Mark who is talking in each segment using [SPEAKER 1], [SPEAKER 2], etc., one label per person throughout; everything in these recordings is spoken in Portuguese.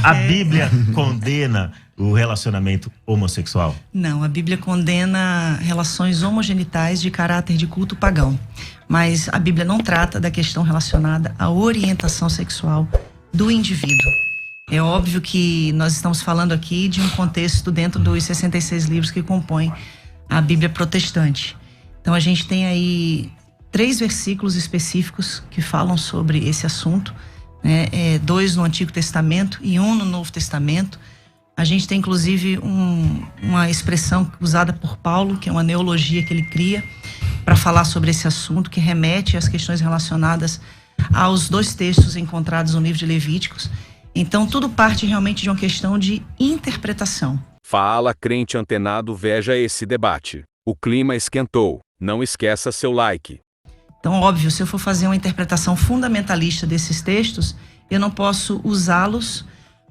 [SPEAKER 1] A Bíblia condena o relacionamento homossexual?
[SPEAKER 2] Não, a Bíblia condena relações homogenitais de caráter de culto pagão. Mas a Bíblia não trata da questão relacionada à orientação sexual do indivíduo. É óbvio que nós estamos falando aqui de um contexto dentro dos 66 livros que compõem a Bíblia protestante. Então a gente tem aí 3 versículos específicos que falam sobre esse assunto, né? 2 no Antigo Testamento e 1 no Novo Testamento. A gente tem inclusive uma expressão usada por Paulo, que é uma neologia que ele cria para falar sobre esse assunto, que remete às questões relacionadas aos 2 textos encontrados no livro de Levíticos. Então tudo parte realmente de uma questão de interpretação.
[SPEAKER 3] Fala, crente antenado, veja esse debate. O clima esquentou. Não esqueça seu like.
[SPEAKER 2] Então, óbvio, se eu for fazer uma interpretação fundamentalista desses textos, eu não posso usá-los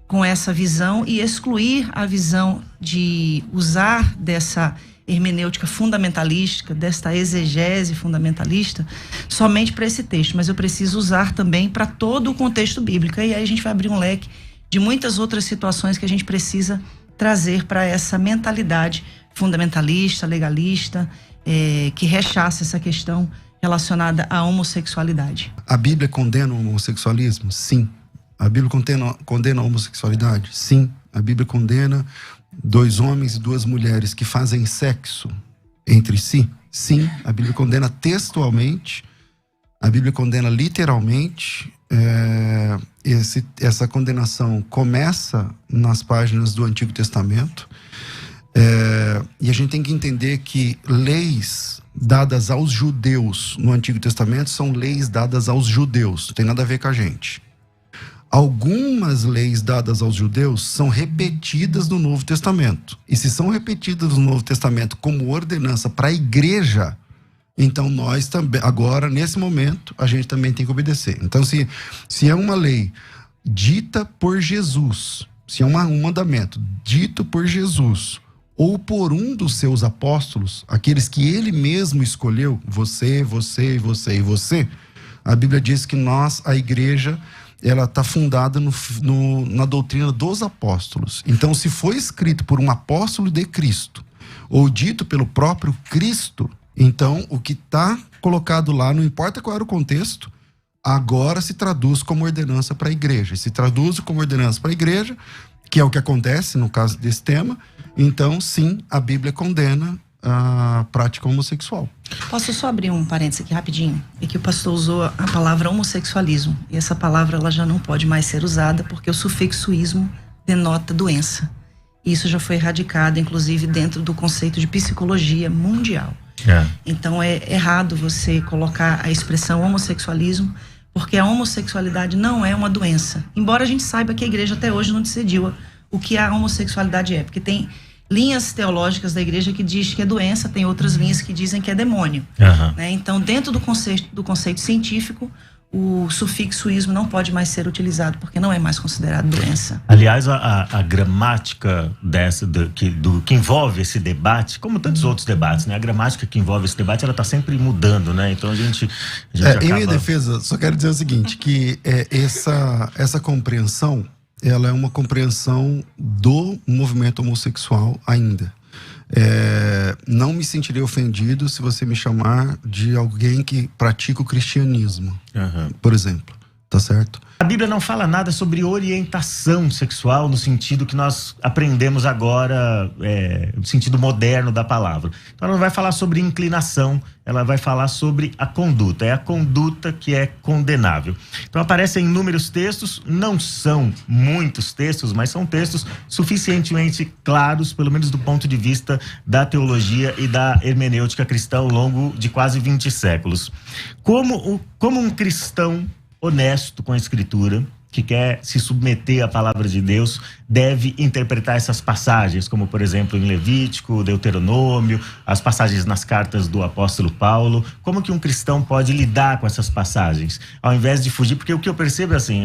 [SPEAKER 2] com essa visão e excluir a visão de usar dessa hermenêutica fundamentalística, desta exegese fundamentalista, somente para esse texto. Mas eu preciso usar também para todo o contexto bíblico. E aí a gente vai abrir um leque de muitas outras situações que a gente precisa trazer para essa mentalidade fundamentalista, legalista, que rechaça essa questão relacionada à homossexualidade.
[SPEAKER 4] A Bíblia condena o homossexualismo? Sim. A Bíblia condena a homossexualidade? Sim. A Bíblia condena 2 homens e 2 mulheres que fazem sexo entre si? Sim. A Bíblia condena textualmente. A Bíblia condena literalmente. Essa condenação começa nas páginas do Antigo Testamento. E a gente tem que entender que leis dadas aos judeus no Antigo Testamento são leis dadas aos judeus, não tem nada a ver com a gente. Algumas leis dadas aos judeus são repetidas no Novo Testamento. E se são repetidas no Novo Testamento como ordenança para a igreja, então nós também, agora, nesse momento, a gente também tem que obedecer. Então, se é uma lei dita por Jesus, se é um mandamento dito por Jesus, ou por um dos seus apóstolos, aqueles que ele mesmo escolheu, você, você, você e você, a Bíblia diz que nós, a igreja, ela está fundada na doutrina dos apóstolos. Então, se foi escrito por um apóstolo de Cristo, ou dito pelo próprio Cristo, então o que está colocado lá, não importa qual era o contexto, agora se traduz como ordenança para a igreja. Se traduz como ordenança para a igreja, que é o que acontece no caso desse tema, então sim, a Bíblia condena a prática homossexual.
[SPEAKER 2] Posso só abrir um parênteses aqui rapidinho? É que o pastor usou a palavra homossexualismo, e essa palavra ela já não pode mais ser usada porque o sufixo ismo denota doença. Isso já foi erradicado, inclusive, dentro do conceito de psicologia mundial. Então é errado você colocar a expressão homossexualismo, porque a homossexualidade não é uma doença. Embora a gente saiba que a igreja até hoje não decidiu o que a homossexualidade é, porque tem linhas teológicas da igreja que diz que é doença, tem outras linhas que dizem que é demônio. Né? Então, dentro do conceito científico, o sufixo ismo não pode mais ser utilizado, porque não é mais considerado doença.
[SPEAKER 1] Aliás, a gramática que envolve esse debate, como tantos outros debates, né? A gramática que envolve esse debate, ela está sempre mudando, né? Então a gente acaba...
[SPEAKER 4] Em minha defesa, só quero dizer o seguinte, que essa compreensão, ela é uma compreensão do movimento homossexual ainda. Não me sentirei ofendido se você me chamar de alguém que pratica o cristianismo, por exemplo, tá certo?
[SPEAKER 1] A Bíblia não fala nada sobre orientação sexual no sentido que nós aprendemos agora, no sentido moderno da palavra. Então ela não vai falar sobre inclinação, ela vai falar sobre a conduta. É a conduta que é condenável. Então aparecem inúmeros textos, não são muitos textos, mas são textos suficientemente claros, pelo menos do ponto de vista da teologia e da hermenêutica cristã ao longo de quase 20 séculos. Como um cristão honesto com a Escritura, que quer se submeter à palavra de Deus, deve interpretar essas passagens, como por exemplo em Levítico, Deuteronômio, as passagens nas cartas do apóstolo Paulo. Como que um cristão pode lidar com essas passagens, ao invés de fugir? Porque o que eu percebo assim,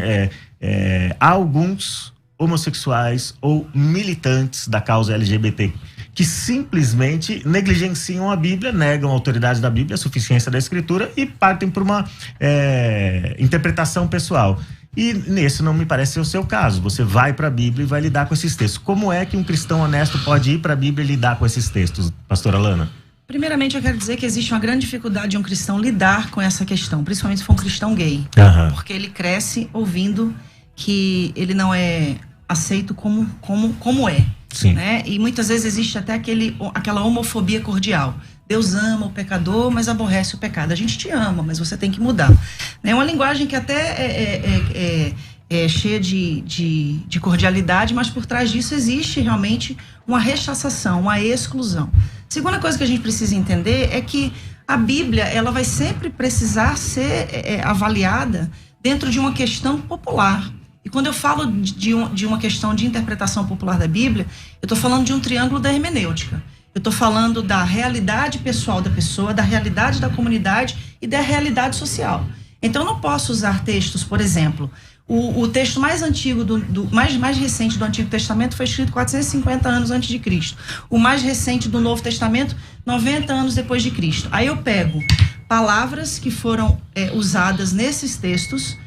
[SPEAKER 1] há alguns homossexuais ou militantes da causa LGBT que simplesmente negligenciam a Bíblia, negam a autoridade da Bíblia, a suficiência da Escritura e partem por uma interpretação pessoal. E nesse não me parece ser o seu caso. Você vai para a Bíblia e vai lidar com esses textos. Como é que um cristão honesto pode ir para a Bíblia e lidar com esses textos, pastora Lana?
[SPEAKER 2] Primeiramente, eu quero dizer que existe uma grande dificuldade de um cristão lidar com essa questão, principalmente se for um cristão gay. Porque ele cresce ouvindo que ele não é aceito como é.
[SPEAKER 1] Sim.
[SPEAKER 2] Né? E muitas vezes existe até aquela homofobia cordial. Deus ama o pecador, mas aborrece o pecado. A gente te ama, mas você tem que mudar. É uma linguagem que até é cheia de cordialidade, mas por trás disso existe realmente uma rechaçação, uma exclusão. Segunda coisa que a gente precisa entender é que a Bíblia, ela vai sempre precisar ser avaliada dentro de uma questão popular. E quando eu falo de uma questão de interpretação popular da Bíblia, eu estou falando de um triângulo da hermenêutica. Eu estou falando da realidade pessoal da pessoa, da realidade da comunidade e da realidade social. Então, eu não posso usar textos, por exemplo, o texto mais antigo, mais recente do Antigo Testamento foi escrito 450 anos antes de Cristo. O mais recente do Novo Testamento, 90 anos depois de Cristo. Aí eu pego palavras que foram usadas nesses textos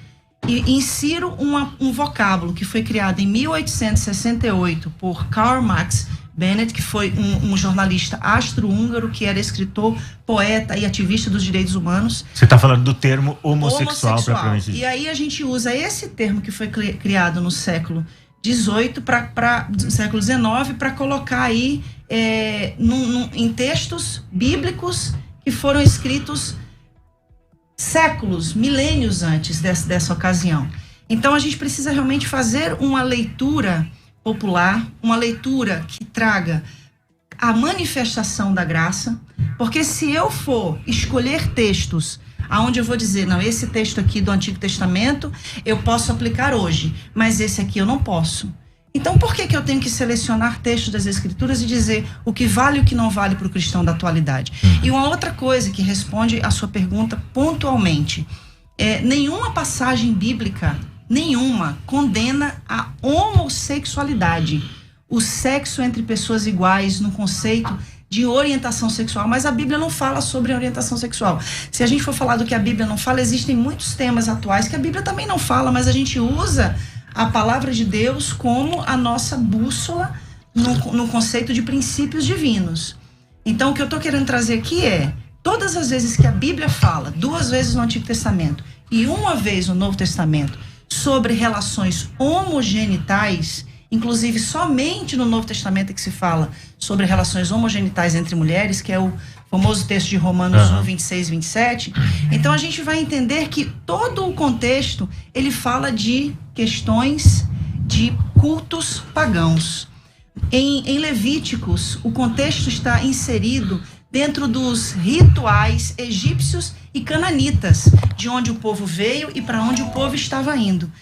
[SPEAKER 2] e insiro um vocábulo que foi criado em 1868 por Karl Marx Bennett, que foi um jornalista austro-húngaro, que era escritor, poeta e ativista dos direitos humanos.
[SPEAKER 1] Você está falando do termo homossexual.
[SPEAKER 2] E aí a gente usa esse termo que foi criado no século XVIII século XIX para colocar aí em textos bíblicos que foram escritos séculos, milênios antes dessa ocasião. Então a gente precisa realmente fazer uma leitura popular, uma leitura que traga a manifestação da graça, porque se eu for escolher textos aonde eu vou dizer, não, esse texto aqui do Antigo Testamento eu posso aplicar hoje, mas esse aqui eu não posso. Então por que eu tenho que selecionar textos das Escrituras e dizer o que vale e o que não vale para o cristão da atualidade? E uma outra coisa que responde à sua pergunta pontualmente, nenhuma passagem bíblica condena a homossexualidade, o sexo entre pessoas iguais no conceito de orientação sexual, mas a Bíblia não fala sobre orientação sexual. Se a gente for falar do que a Bíblia não fala, existem muitos temas atuais que a Bíblia também não fala, mas a gente usa a palavra de Deus como a nossa bússola no conceito de princípios divinos. Então o que eu estou querendo trazer aqui é, todas as vezes que a Bíblia fala, 2 vezes no Antigo Testamento e 1 vez no Novo Testamento, sobre relações homogenitais, inclusive somente no Novo Testamento é que se fala sobre relações homogenitais entre mulheres, que é o famoso texto de Romanos 1, 26 e 27. Então a gente vai entender que todo o contexto, ele fala de questões de cultos pagãos. Em Levíticos, o contexto está inserido dentro dos rituais egípcios e cananitas, de onde o povo veio e para onde o povo estava indo.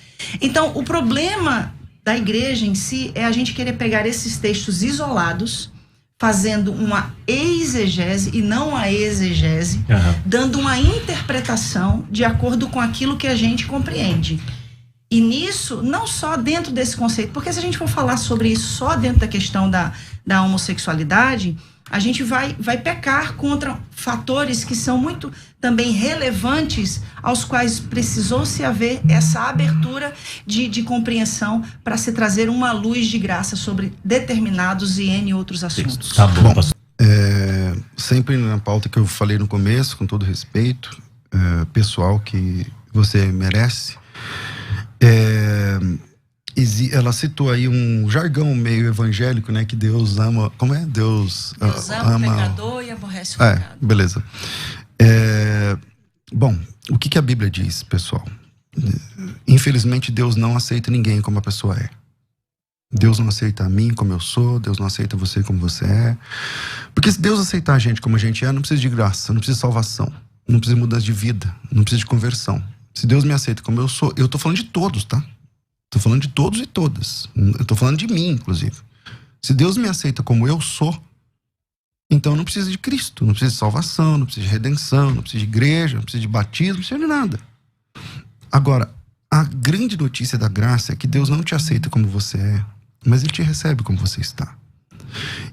[SPEAKER 2] Então, o problema da igreja em si é a gente querer pegar esses textos isolados, fazendo uma exegese e não a exegese, dando uma interpretação de acordo com aquilo que a gente compreende. E nisso, não só dentro desse conceito, porque se a gente for falar sobre isso só dentro da questão da homossexualidade, a gente vai pecar contra fatores que são muito também relevantes, aos quais precisou-se haver essa abertura de compreensão para se trazer uma luz de graça sobre determinados e N outros assuntos.
[SPEAKER 1] Tá bom, pastor.
[SPEAKER 4] Sempre na pauta que eu falei no começo, com todo respeito, pessoal que você merece, ela citou aí um jargão meio evangélico, né? Que Deus ama... Como é? Deus
[SPEAKER 2] ama o pecador e aborrece o pecado.
[SPEAKER 4] Beleza. Bom, o que a Bíblia diz, pessoal? Infelizmente, Deus não aceita ninguém como a pessoa é. Deus não aceita a mim como eu sou, Deus não aceita você como você é. Porque se Deus aceitar a gente como a gente é, não precisa de graça, não precisa de salvação, não precisa de mudança de vida, não precisa de conversão. Se Deus me aceita como eu sou, eu tô falando de todos, tá? Tô falando de todos e todas. Eu tô falando de mim, inclusive. Se Deus me aceita como eu sou, então não precisa de Cristo, não precisa de salvação, não precisa de redenção, não precisa de igreja, não precisa de batismo, não precisa de nada. Agora, a grande notícia da graça é que Deus não te aceita como você é, mas Ele te recebe como você está.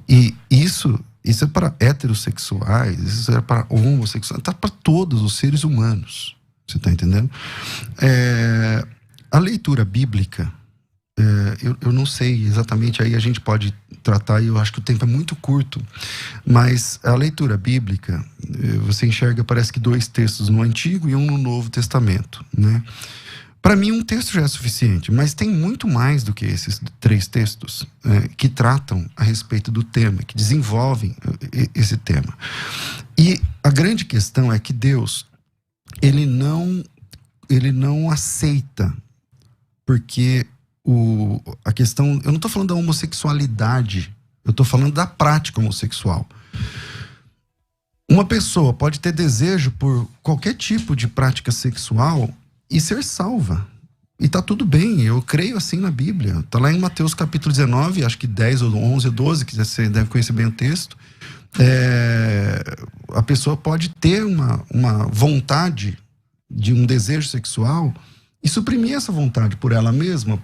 [SPEAKER 4] E isso é para heterossexuais, isso é para homossexuais, tá para todos os seres humanos. Você tá entendendo? a leitura bíblica, eu não sei exatamente, aí a gente pode tratar, e eu acho que o tempo é muito curto, mas a leitura bíblica, você enxerga, parece que 2 textos no Antigo e um no Novo Testamento, né? Para mim, um texto já é suficiente, mas tem muito mais do que esses 3 textos que tratam a respeito do tema, que desenvolvem esse tema. E a grande questão é que Deus, ele não aceita, porque a questão, eu não estou falando da homossexualidade, eu estou falando da prática homossexual. Uma pessoa pode ter desejo por qualquer tipo de prática sexual e ser salva. E tá tudo bem, eu creio assim na Bíblia. Tá lá em Mateus capítulo 19, acho que 10 ou 11 ou 12, que você deve conhecer bem o texto. A pessoa pode ter uma vontade de um desejo sexual e suprimir essa vontade por ela mesma,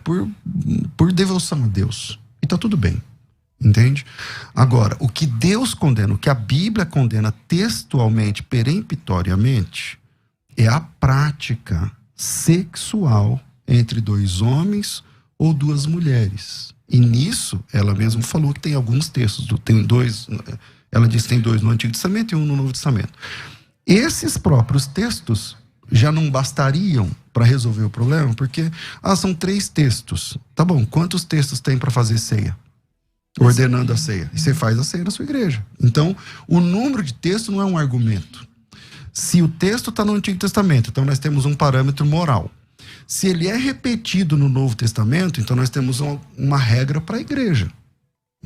[SPEAKER 4] por devoção a Deus. E tá tudo bem, entende? Agora, o que Deus condena, o que a Bíblia condena textualmente, peremptoriamente, é a prática sexual entre 2 homens ou 2 mulheres. E nisso, ela mesma falou que tem alguns textos, ela diz que tem 2 no Antigo Testamento e 1 no Novo Testamento. Esses próprios textos já não bastariam para resolver o problema, porque são 3 textos. Tá bom, quantos textos tem para fazer ceia? Ordenando a ceia. E você faz a ceia na sua igreja. Então, o número de textos não é um argumento. Se o texto está no Antigo Testamento, então nós temos um parâmetro moral. Se ele é repetido no Novo Testamento, então nós temos uma regra para a igreja.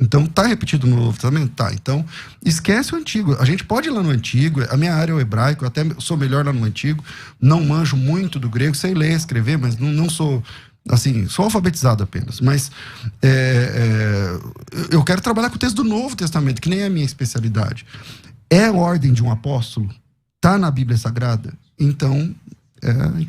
[SPEAKER 4] Então, está repetido no Novo Testamento? Tá. Então, esquece o Antigo. A gente pode ir lá no Antigo, a minha área é o hebraico, eu até sou melhor lá no Antigo, não manjo muito do grego, sei ler, escrever, mas não sou, assim, sou alfabetizado apenas. Mas eu quero trabalhar com o texto do Novo Testamento, que nem é a minha especialidade. É a ordem de um apóstolo? Está na Bíblia Sagrada? Então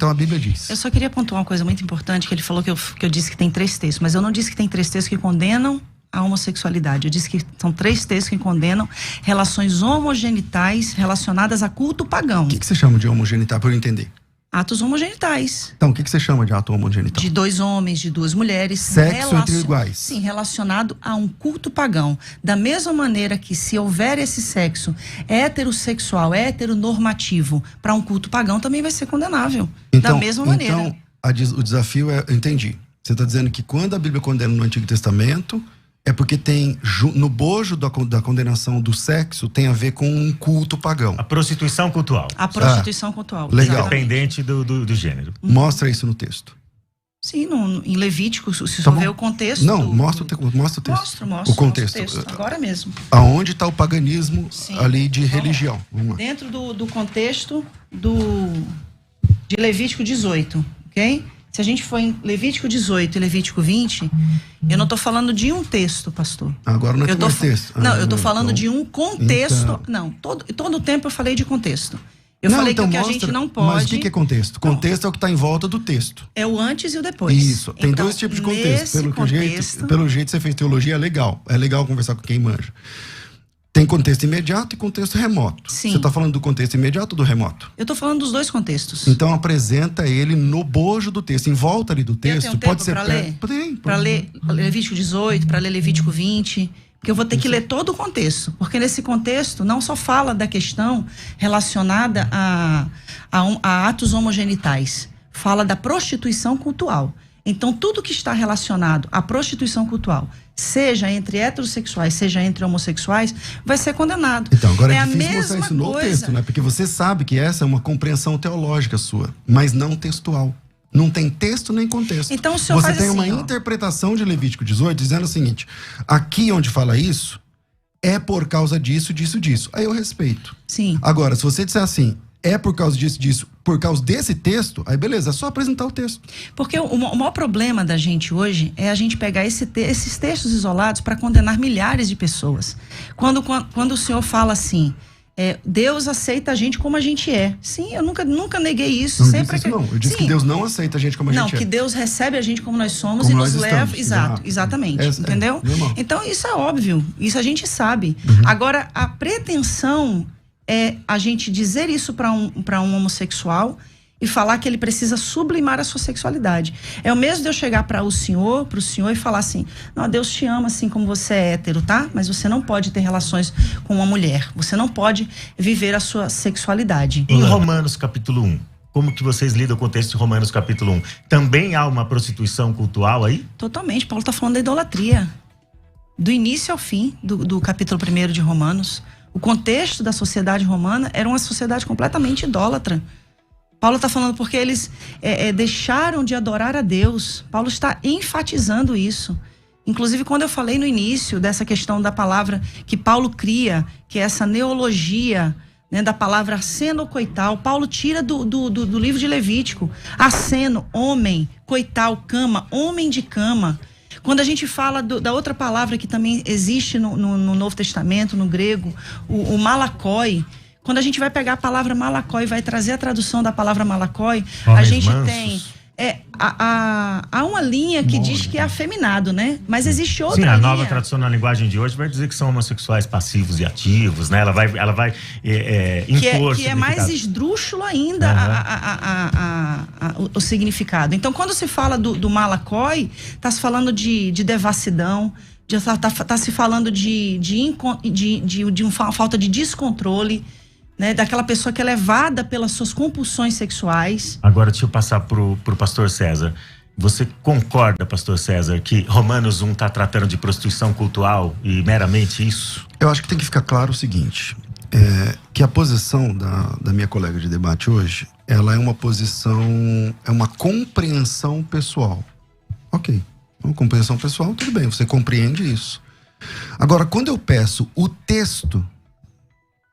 [SPEAKER 4] a Bíblia diz.
[SPEAKER 2] Eu só queria pontuar uma coisa muito importante, que ele falou que eu disse que tem 3 textos, mas eu não disse que tem 3 textos que condenam a homossexualidade. Eu disse que são 3 textos que condenam relações homogenitais relacionadas a culto pagão.
[SPEAKER 4] O que você chama de homogenital, para eu entender?
[SPEAKER 2] Atos homogenitais.
[SPEAKER 4] Então, o que você chama de ato homogenital?
[SPEAKER 2] De 2 homens, de 2 mulheres.
[SPEAKER 4] Sexo entre iguais.
[SPEAKER 2] Sim, relacionado a um culto pagão. Da mesma maneira que, se houver esse sexo heterossexual, heteronormativo, para um culto pagão, também vai ser condenável.
[SPEAKER 4] Então,
[SPEAKER 2] da mesma maneira.
[SPEAKER 4] Então, o desafio é, eu entendi. Você está dizendo que quando a Bíblia condena no Antigo Testamento, é porque tem, no bojo da condenação do sexo, tem a ver com um culto pagão.
[SPEAKER 1] A prostituição cultural.
[SPEAKER 2] A prostituição cultural.
[SPEAKER 4] Legal.
[SPEAKER 1] Independente do gênero.
[SPEAKER 4] Mostra isso no texto.
[SPEAKER 2] Sim, em Levítico, se
[SPEAKER 4] Tá
[SPEAKER 2] for ver
[SPEAKER 4] bom.
[SPEAKER 2] o contexto.
[SPEAKER 4] Não, mostra o texto.
[SPEAKER 2] Mostro
[SPEAKER 4] o contexto.
[SPEAKER 2] Agora mesmo.
[SPEAKER 4] Aonde está o paganismo?
[SPEAKER 2] Sim.
[SPEAKER 4] Ali de religião. Vamos lá.
[SPEAKER 2] Dentro do contexto de Levítico 18, ok? Se a gente for em Levítico 18 e Levítico 20, eu não estou falando de um texto, pastor.
[SPEAKER 4] Agora não é mais texto.
[SPEAKER 2] Não, eu estou falando
[SPEAKER 4] então,
[SPEAKER 2] de um contexto.
[SPEAKER 4] Então.
[SPEAKER 2] Não, todo o tempo eu falei de contexto. Eu falei que o que a gente não pode...
[SPEAKER 4] Mas o que é contexto? Contexto é o que está em volta do texto.
[SPEAKER 2] É o antes e o depois.
[SPEAKER 4] Isso. Tem
[SPEAKER 2] então,
[SPEAKER 4] 2 tipos de contexto. Pelo jeito que você fez teologia, é legal. É legal conversar com quem manja. Tem contexto imediato e contexto remoto.
[SPEAKER 2] Sim.
[SPEAKER 4] Você está falando do contexto imediato ou do remoto?
[SPEAKER 2] Eu estou falando dos 2 contextos.
[SPEAKER 4] Então apresenta ele no bojo do texto, em volta ali do texto. Pode ser
[SPEAKER 2] para ler? Para ler Levítico 18, para ler Levítico 20, porque eu vou ter que ler todo o contexto, porque nesse contexto não só fala da questão relacionada a atos homogenitais, fala da prostituição cultural. Então, tudo que está relacionado à prostituição cultural, seja entre heterossexuais, seja entre homossexuais, vai ser condenado.
[SPEAKER 4] Então, agora é
[SPEAKER 2] a
[SPEAKER 4] difícil
[SPEAKER 2] mesma
[SPEAKER 4] mostrar isso no
[SPEAKER 2] coisa.
[SPEAKER 4] texto, né? Porque você sabe que essa é uma compreensão teológica sua, mas não textual. Não tem texto nem contexto.
[SPEAKER 2] Então, o senhor
[SPEAKER 4] você
[SPEAKER 2] faz
[SPEAKER 4] tem
[SPEAKER 2] assim,
[SPEAKER 4] uma interpretação de Levítico 18 dizendo o seguinte: aqui onde fala isso, é por causa disso, disso, disso. Aí eu respeito.
[SPEAKER 2] Sim.
[SPEAKER 4] Agora, se você disser assim, é por causa disso, disso, por causa desse texto, aí beleza, é só apresentar o texto.
[SPEAKER 2] Porque o maior problema da gente hoje é a gente pegar esses textos isolados para condenar milhares de pessoas. Quando o senhor fala assim, Deus aceita a gente como a gente é. Sim, eu nunca neguei isso.
[SPEAKER 4] Não
[SPEAKER 2] sempre
[SPEAKER 4] disse isso, não. Eu disse que Deus não aceita a gente como a gente é.
[SPEAKER 2] Não, que Deus recebe a gente como nós somos
[SPEAKER 4] como
[SPEAKER 2] e
[SPEAKER 4] nós
[SPEAKER 2] nos leva...
[SPEAKER 4] estamos.
[SPEAKER 2] Exatamente. Entendeu? Então, isso é óbvio. Isso a gente sabe. Agora, a pretensão é a gente dizer isso para um homossexual e falar que ele precisa sublimar a sua sexualidade. É o mesmo de eu chegar pro senhor e falar assim: não, Deus te ama assim como você é hétero, tá? Mas você não pode ter relações com uma mulher. Você não pode viver a sua sexualidade.
[SPEAKER 1] Em Romanos capítulo 1, como que vocês lidam com o texto de Romanos capítulo 1? Também há uma prostituição cultual aí?
[SPEAKER 2] Totalmente. Paulo está falando da idolatria. Do início ao fim do capítulo 1 de Romanos. O contexto da sociedade romana era uma sociedade completamente idólatra. Paulo está falando porque eles deixaram de adorar a Deus. Paulo está enfatizando isso. Inclusive, quando eu falei no início dessa questão da palavra que Paulo cria, que é essa neologia, né, da palavra aceno coital, Paulo tira do livro de Levítico. Aceno, homem, coital, cama, homem de cama. Quando a gente fala da outra palavra que também existe no Novo Testamento, no grego, o malakoi. Quando a gente vai pegar a palavra malakoi e vai trazer a tradução da palavra malakoi, a gente tem... há uma linha que diz que é afeminado, né? Mas existe outra linha.
[SPEAKER 1] Sim, a nova tradução na linguagem de hoje vai dizer que são homossexuais passivos e ativos, né? Ela vai impor
[SPEAKER 2] que é mais esdrúxulo ainda o significado. Então, quando se fala do malakoi, está se falando de devassidão, está se falando de uma falta de descontrole, né, daquela pessoa que é levada pelas suas compulsões sexuais.
[SPEAKER 1] Agora, deixa eu passar pro pastor César. Você concorda, pastor César, que Romanos 1 está tratando de prostituição cultural e meramente isso?
[SPEAKER 4] Eu acho que tem que ficar claro o seguinte, que a posição da minha colega de debate hoje, ela é uma posição, é uma compreensão pessoal. Ok, uma compreensão pessoal, tudo bem, você compreende isso. Agora, quando eu peço o texto,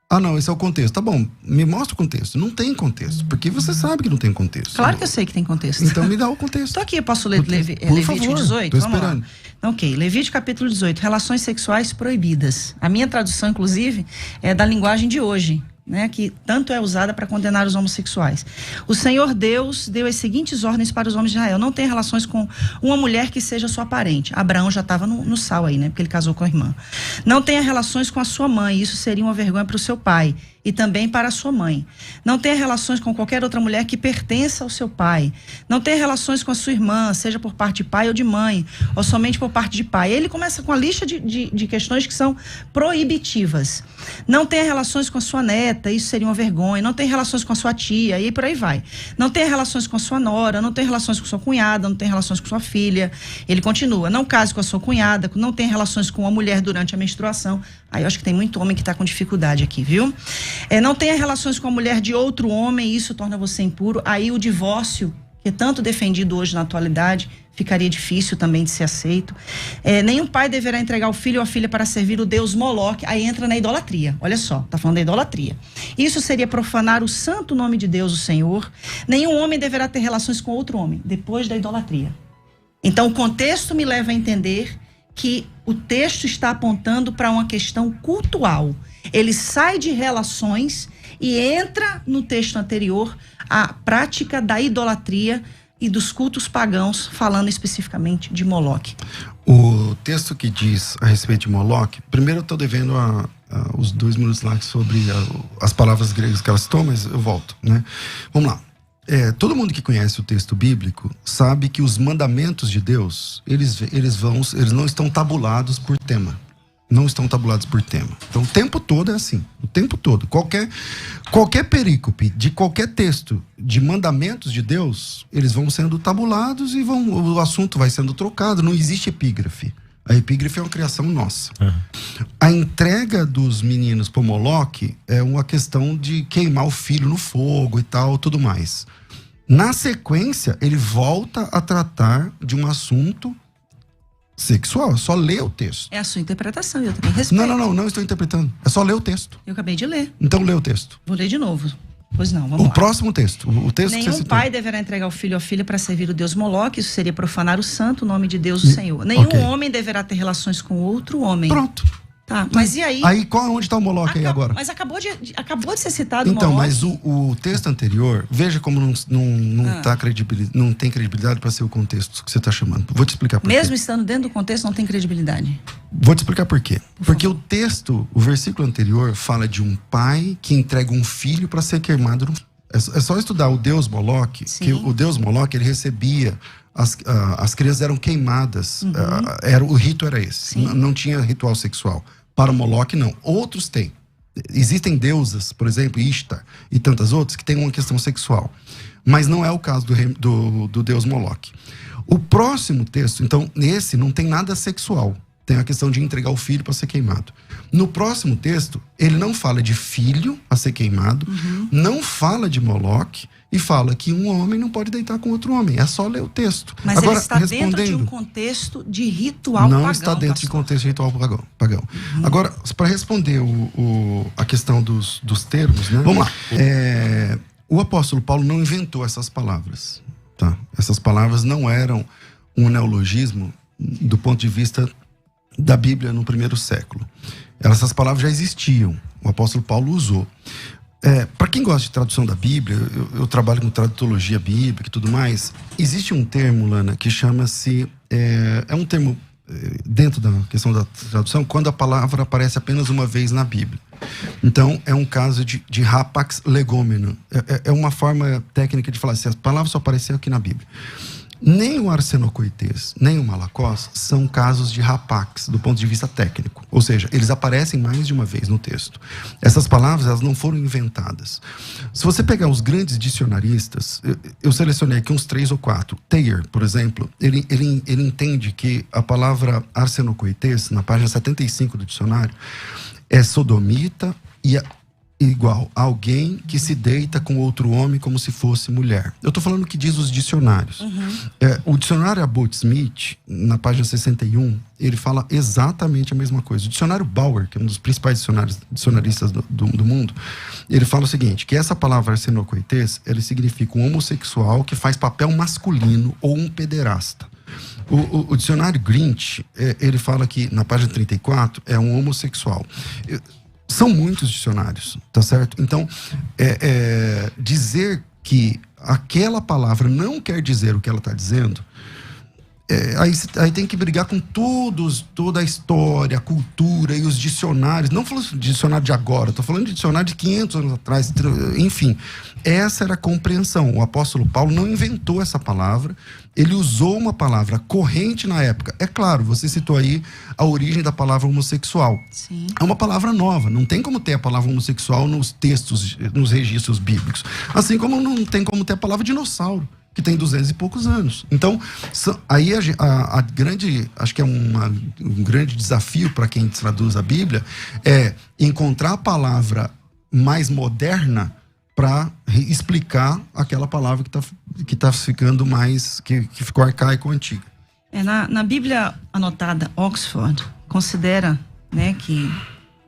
[SPEAKER 4] não, esse é o contexto. Tá bom, me mostra o contexto. Não tem contexto, porque você sabe que não tem contexto.
[SPEAKER 2] Claro que eu sei que tem contexto.
[SPEAKER 4] Então me dá o contexto.
[SPEAKER 2] Tô aqui, eu posso ler Levítico 18?
[SPEAKER 4] Tô esperando.
[SPEAKER 2] Então, ok, Levítico capítulo 18, relações sexuais proibidas. A minha tradução, inclusive, é da linguagem de hoje, né, que tanto é usada para condenar os homossexuais. O Senhor Deus deu as seguintes ordens para os homens de Israel: não tenha relações com uma mulher que seja sua parente. Abraão já estava no sal aí, né, porque ele casou com a irmã. Não tenha relações com a sua mãe, isso seria uma vergonha para o seu pai e também para a sua mãe. Não tenha relações com qualquer outra mulher que pertença ao seu pai. Não tenha relações com a sua irmã, seja por parte de pai ou de mãe, ou somente por parte de pai. Ele começa com a lista de questões que são proibitivas. Não tenha relações com a sua neta, isso seria uma vergonha. Não tenha relações com a sua tia, e por aí vai. Não tenha relações com a sua nora, não tenha relações com a sua cunhada, não tenha relações com a sua filha. Ele continua: não case com a sua cunhada, não tenha relações com uma mulher durante a menstruação. Aí eu acho que tem muito homem que está com dificuldade aqui, viu? Não tenha relações com a mulher de outro homem, isso torna você impuro. Aí o divórcio, que é tanto defendido hoje na atualidade, ficaria difícil também de ser aceito. Nenhum pai deverá entregar o filho ou a filha para servir o deus Moloque. Aí entra na idolatria. Olha só, tá falando da idolatria. Isso seria profanar o santo nome de Deus, o Senhor. Nenhum homem deverá ter relações com outro homem, depois da idolatria. Então o contexto me leva a entender que o texto está apontando para uma questão cultual. Ele sai de relações e entra no texto anterior a prática da idolatria e dos cultos pagãos, falando especificamente de Moloque.
[SPEAKER 4] O texto que diz a respeito de Moloque, primeiro eu estou devendo os 2 minutos lá sobre as palavras gregas que elas citou, mas eu volto, né? Vamos lá. Todo mundo que conhece o texto bíblico sabe que os mandamentos de Deus, eles não estão tabulados por tema. Não estão tabulados por tema. Então o tempo todo é assim. O tempo todo. Qualquer perícope de qualquer texto de mandamentos de Deus, eles vão sendo tabulados e o assunto vai sendo trocado. Não existe epígrafe. A epígrafe é uma criação nossa. A entrega dos meninos para Moloque é uma questão de queimar o filho no fogo e tal, tudo mais. Na sequência, ele volta a tratar de um assunto sexual. É só ler o texto.
[SPEAKER 2] É a sua interpretação, eu também respeito.
[SPEAKER 4] Não estou interpretando. É só ler o texto.
[SPEAKER 2] Eu acabei de ler.
[SPEAKER 4] Então lê o texto.
[SPEAKER 2] Vou ler de novo. Pois não, vamos lá.
[SPEAKER 4] O próximo texto. O texto que você
[SPEAKER 2] Nenhum
[SPEAKER 4] citou.
[SPEAKER 2] pai deverá entregar o filho ou a filha para servir o deus Moloque, isso seria profanar o santo nome de Deus, o Senhor. Nenhum homem deverá ter relações com outro homem.
[SPEAKER 4] Pronto.
[SPEAKER 2] Tá, mas e aí?
[SPEAKER 4] Aí onde está o Moloque aí agora?
[SPEAKER 2] Mas acabou de ser citado
[SPEAKER 4] então,
[SPEAKER 2] o Moloque.
[SPEAKER 4] mas o texto anterior, veja como não tem credibilidade para ser o contexto que você está chamando. Vou te explicar por quê.
[SPEAKER 2] Mesmo estando dentro do contexto, não tem credibilidade.
[SPEAKER 4] Vou te explicar por quê. Porque o texto, o versículo anterior, fala de um pai que entrega um filho para ser queimado no... É só estudar o deus Moloque, que o deus Moloque, ele recebia, as crianças eram queimadas, o rito era esse, não tinha ritual sexual. Para o Moloque, não. Outros têm. Existem deusas, por exemplo, Ishtar e tantas outras, que têm uma questão sexual. Mas não é o caso do deus Moloque. O próximo texto, então, nesse não tem nada sexual. Tem a questão de entregar o filho para ser queimado. No próximo texto, ele não fala de filho a ser queimado, não fala de Moloque e fala que um homem não pode deitar com outro homem. É só ler o texto.
[SPEAKER 2] Mas agora, ele está dentro de um contexto de ritual pagão.
[SPEAKER 4] Não está dentro de contexto de ritual pagão. Agora, para responder a questão dos termos, né? Vamos lá. O apóstolo Paulo não inventou essas palavras. Tá? Essas palavras não eram um neologismo do ponto de vista da Bíblia no primeiro século. Essas palavras já existiam. O apóstolo Paulo usou. Para quem gosta de tradução da Bíblia, eu trabalho com tradutologia bíblica e tudo mais. Existe um termo, Lana, que chama-se... É um termo dentro da questão da tradução, quando a palavra aparece apenas uma vez na Bíblia. Então, é um caso de rapax legomeno. É uma forma técnica de falar assim, a palavra só apareceu aqui na Bíblia. Nem o arsenocoites, nem o malacós são casos de rapax, do ponto de vista técnico. Ou seja, eles aparecem mais de uma vez no texto. Essas palavras, elas não foram inventadas. Se você pegar os grandes dicionaristas, eu selecionei aqui uns 3 ou 4. Thayer, por exemplo, ele entende que a palavra arsenocoites, na página 75 do dicionário, é sodomita e igual a alguém que se deita com outro homem como se fosse mulher. Eu estou falando o que diz os dicionários. O dicionário Abbott-Smith, na página 61, ele fala exatamente a mesma coisa. O dicionário Bauer, que é um dos principais dicionaristas do mundo, ele fala o seguinte, que essa palavra arsenocoites, ele significa um homossexual que faz papel masculino ou um pederasta. O dicionário Grinch, ele fala que, na página 34, é um homossexual. São muitos dicionários, tá certo? Então, dizer que aquela palavra não quer dizer o que ela está dizendo, aí tem que brigar com toda a história, a cultura e os dicionários. Não falando de dicionário de agora, estou falando de dicionário de 500 anos atrás. Enfim, essa era a compreensão. O apóstolo Paulo não inventou essa palavra, ele usou uma palavra corrente na época. É claro, você citou aí a origem da palavra homossexual.
[SPEAKER 2] Sim.
[SPEAKER 4] É uma palavra nova, não tem como ter a palavra homossexual nos textos, nos registros bíblicos. Assim como não tem como ter a palavra dinossauro, que tem 200 e poucos anos. Então, aí a grande, acho que é um grande desafio para quem traduz a Bíblia, é encontrar a palavra mais moderna para explicar aquela palavra que tá ficando mais, que ficou arcaico ou antiga.
[SPEAKER 2] Na Bíblia anotada Oxford, considera, né, que,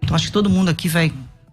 [SPEAKER 2] eu acho que todo mundo aqui vai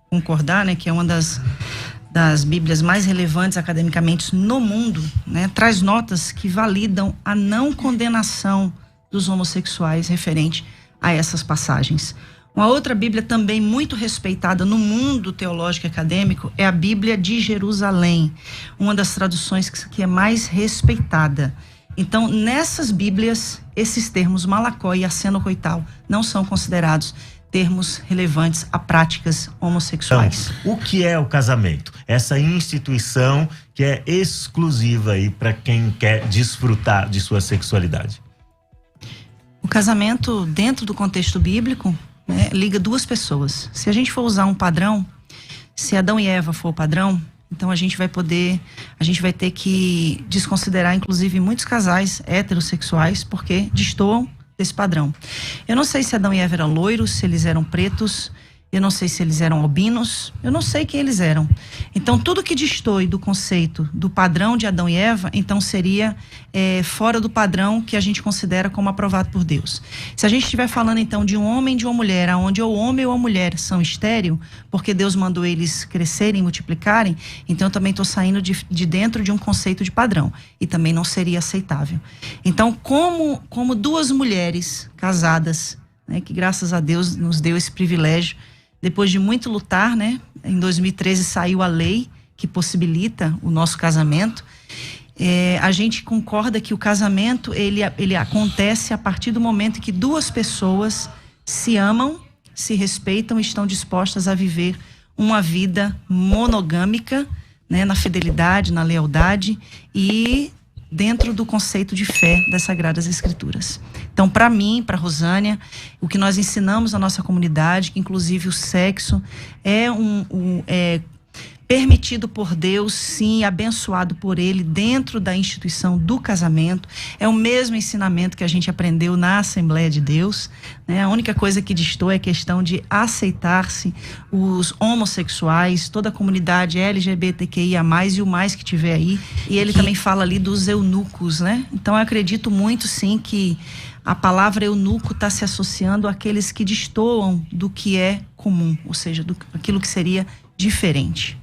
[SPEAKER 2] concordar, né, que é uma das Bíblias mais relevantes academicamente no mundo, né, traz notas que validam a não condenação dos homossexuais referente a essas passagens. Uma outra Bíblia também muito respeitada no mundo teológico e acadêmico é a Bíblia de Jerusalém, uma das traduções que é mais respeitada. Então, nessas Bíblias, esses termos malacó e arsenocoital não são considerados termos relevantes a práticas homossexuais.
[SPEAKER 1] Então, o que é o casamento? Essa instituição que é exclusiva aí para quem quer desfrutar de sua sexualidade.
[SPEAKER 2] O casamento, dentro do contexto bíblico, né, liga duas pessoas. Se a gente for usar um padrão, se Adão e Eva for o padrão, então a gente vai ter que desconsiderar, inclusive, muitos casais heterossexuais, porque destoam desse padrão. Eu não sei se Adão e Eva eram loiros, se eles eram pretos, eu não sei se eles eram albinos, eu não sei quem eles eram. Então, tudo que destoe do conceito do padrão de Adão e Eva, então seria fora do padrão que a gente considera como aprovado por Deus. Se a gente estiver falando, então, de um homem e de uma mulher, onde o homem ou a mulher são estéril, porque Deus mandou eles crescerem e multiplicarem, então eu também estou saindo de dentro de um conceito de padrão. E também não seria aceitável. Então, como duas mulheres casadas, né, que graças a Deus nos deu esse privilégio, depois de muito lutar, né, em 2013 saiu a lei que possibilita o nosso casamento. A gente concorda que o casamento ele acontece a partir do momento em que duas pessoas se amam, se respeitam e estão dispostas a viver uma vida monogâmica, né, na fidelidade, na lealdade e dentro do conceito de fé das Sagradas Escrituras. Então, para mim, para Rosânia, o que nós ensinamos na nossa comunidade, que inclusive o sexo é permitido por Deus, sim, abençoado por Ele dentro da instituição do casamento. É o mesmo ensinamento que a gente aprendeu na Assembleia de Deus, né? A única coisa que distou é a questão de aceitar-se os homossexuais, toda a comunidade LGBTQIA+, e o mais que tiver aí. E ele também fala ali dos eunucos, né? Então eu acredito muito, sim, que a palavra eunuco está se associando àqueles que destoam do que é comum, ou seja, aquilo que seria diferente.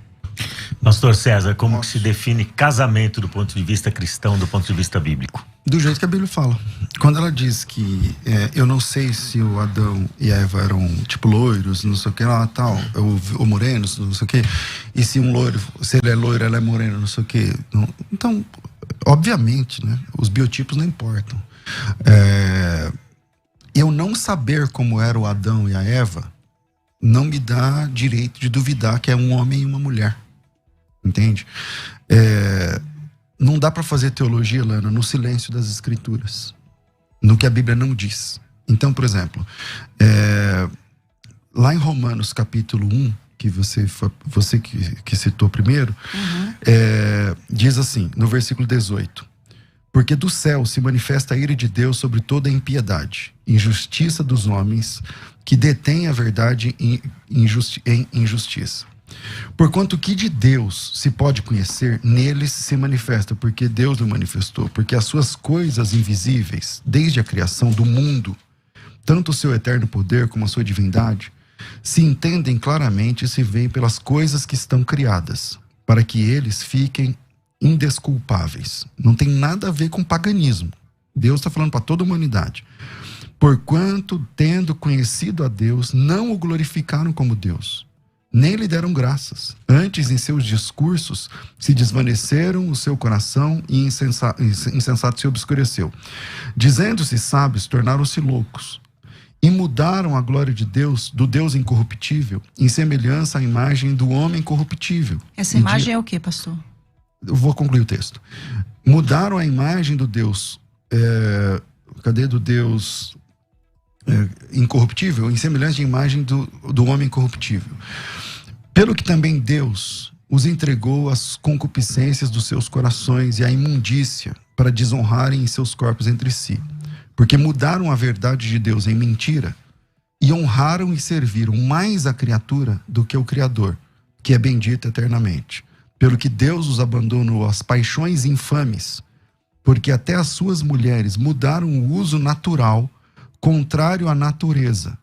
[SPEAKER 1] Pastor César, como que se define casamento do ponto de vista cristão, do ponto de vista bíblico?
[SPEAKER 4] Do jeito que a Bíblia fala. Quando ela diz que eu não sei se o Adão e a Eva eram tipo loiros, não sei o que lá, tal, ou morenos, não sei o que, e se um loiro, se ele é loiro, ela é morena, não sei o que. Então, obviamente, né, os biotipos não importam. Eu não saber como era o Adão e a Eva não me dá direito de duvidar que é um homem e uma mulher. Entende? Não dá para fazer teologia, Lana, no silêncio das Escrituras, no que a Bíblia não diz. Então, por exemplo, lá em Romanos capítulo 1, que você que citou primeiro, diz assim, no versículo 18: porque do céu se manifesta a ira de Deus sobre toda a impiedade, injustiça dos homens que detêm a verdade em injustiça. Porquanto que de Deus se pode conhecer, neles se manifesta, porque Deus o manifestou. Porque as suas coisas invisíveis, desde a criação do mundo, tanto o seu eterno poder como a sua divindade, se entendem claramente e se veem pelas coisas que estão criadas, para que eles fiquem indesculpáveis. Não tem nada a ver com paganismo. Deus está falando para toda a humanidade. Porquanto, tendo conhecido a Deus, não o glorificaram como Deus, nem lhe deram graças. Antes, em seus discursos, se desvaneceram o seu coração e insensato se obscureceu. Dizendo-se sábios, tornaram-se loucos. E mudaram a glória de Deus, do Deus incorruptível, em semelhança à imagem do homem corruptível.
[SPEAKER 2] Essa imagem é o que, pastor?
[SPEAKER 4] Eu vou concluir o texto. Mudaram a imagem do Deus... do Deus... incorruptível, em semelhança de imagem do homem corruptível. Pelo que também Deus os entregou às concupiscências dos seus corações e à imundícia, para desonrarem em seus corpos entre si. Porque mudaram a verdade de Deus em mentira e honraram e serviram mais a criatura do que o Criador, que é bendito eternamente. Pelo que Deus os abandonou às paixões infames, porque até as suas mulheres mudaram o uso natural contrário à natureza.